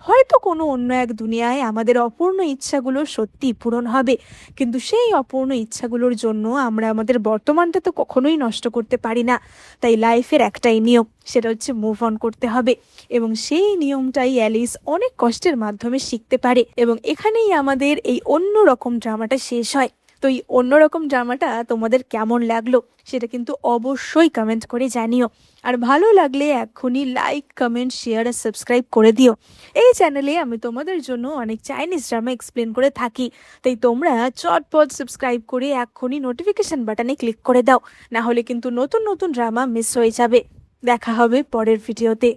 হয়তো কোনো অন্য এক দুনিয়ায় আমাদের অপূর্ণ ইচ্ছাগুলো সত্যিই পূরণ হবে, কিন্তু সেই অপূর্ণ ইচ্ছাগুলোর জন্য আমরা আমাদের বর্তমানটা তো কখনোই নষ্ট করতে পারি না। তাই লাইফের একটাই নিয়ম, সেটা হচ্ছে মুভ অন করতে হবে। এবং সেই নিয়মটাই অ্যালিস অনেক কষ্টের মাধ্যমে শিখতে পারে এবং এখানেই আমাদের এই অন্যরকম ড্রামাটা শেষ হয়। তো এই অন্যরকম ড্রামাটা তোমাদের কেমন লাগলো সেটা কিন্তু অবশ্যই কমেন্ট করে জানিও। আর ভালো লাগলে এক্ষুনি লাইক, কমেন্ট, শেয়ার আর সাবস্ক্রাইব করে দিও। এই চ্যানেলে আমি তোমাদের জন্য অনেক চাইনিজ ড্রামা এক্সপ্লেন করে থাকি, তাই তোমরা চটপট সাবস্ক্রাইব করে এক্ষুনি নোটিফিকেশন বাটনে ক্লিক করে দাও, না হলে কিন্তু নতুন নতুন ড্রামা মিস হয়ে যাবে। দেখা হবে পরের ভিডিওতে।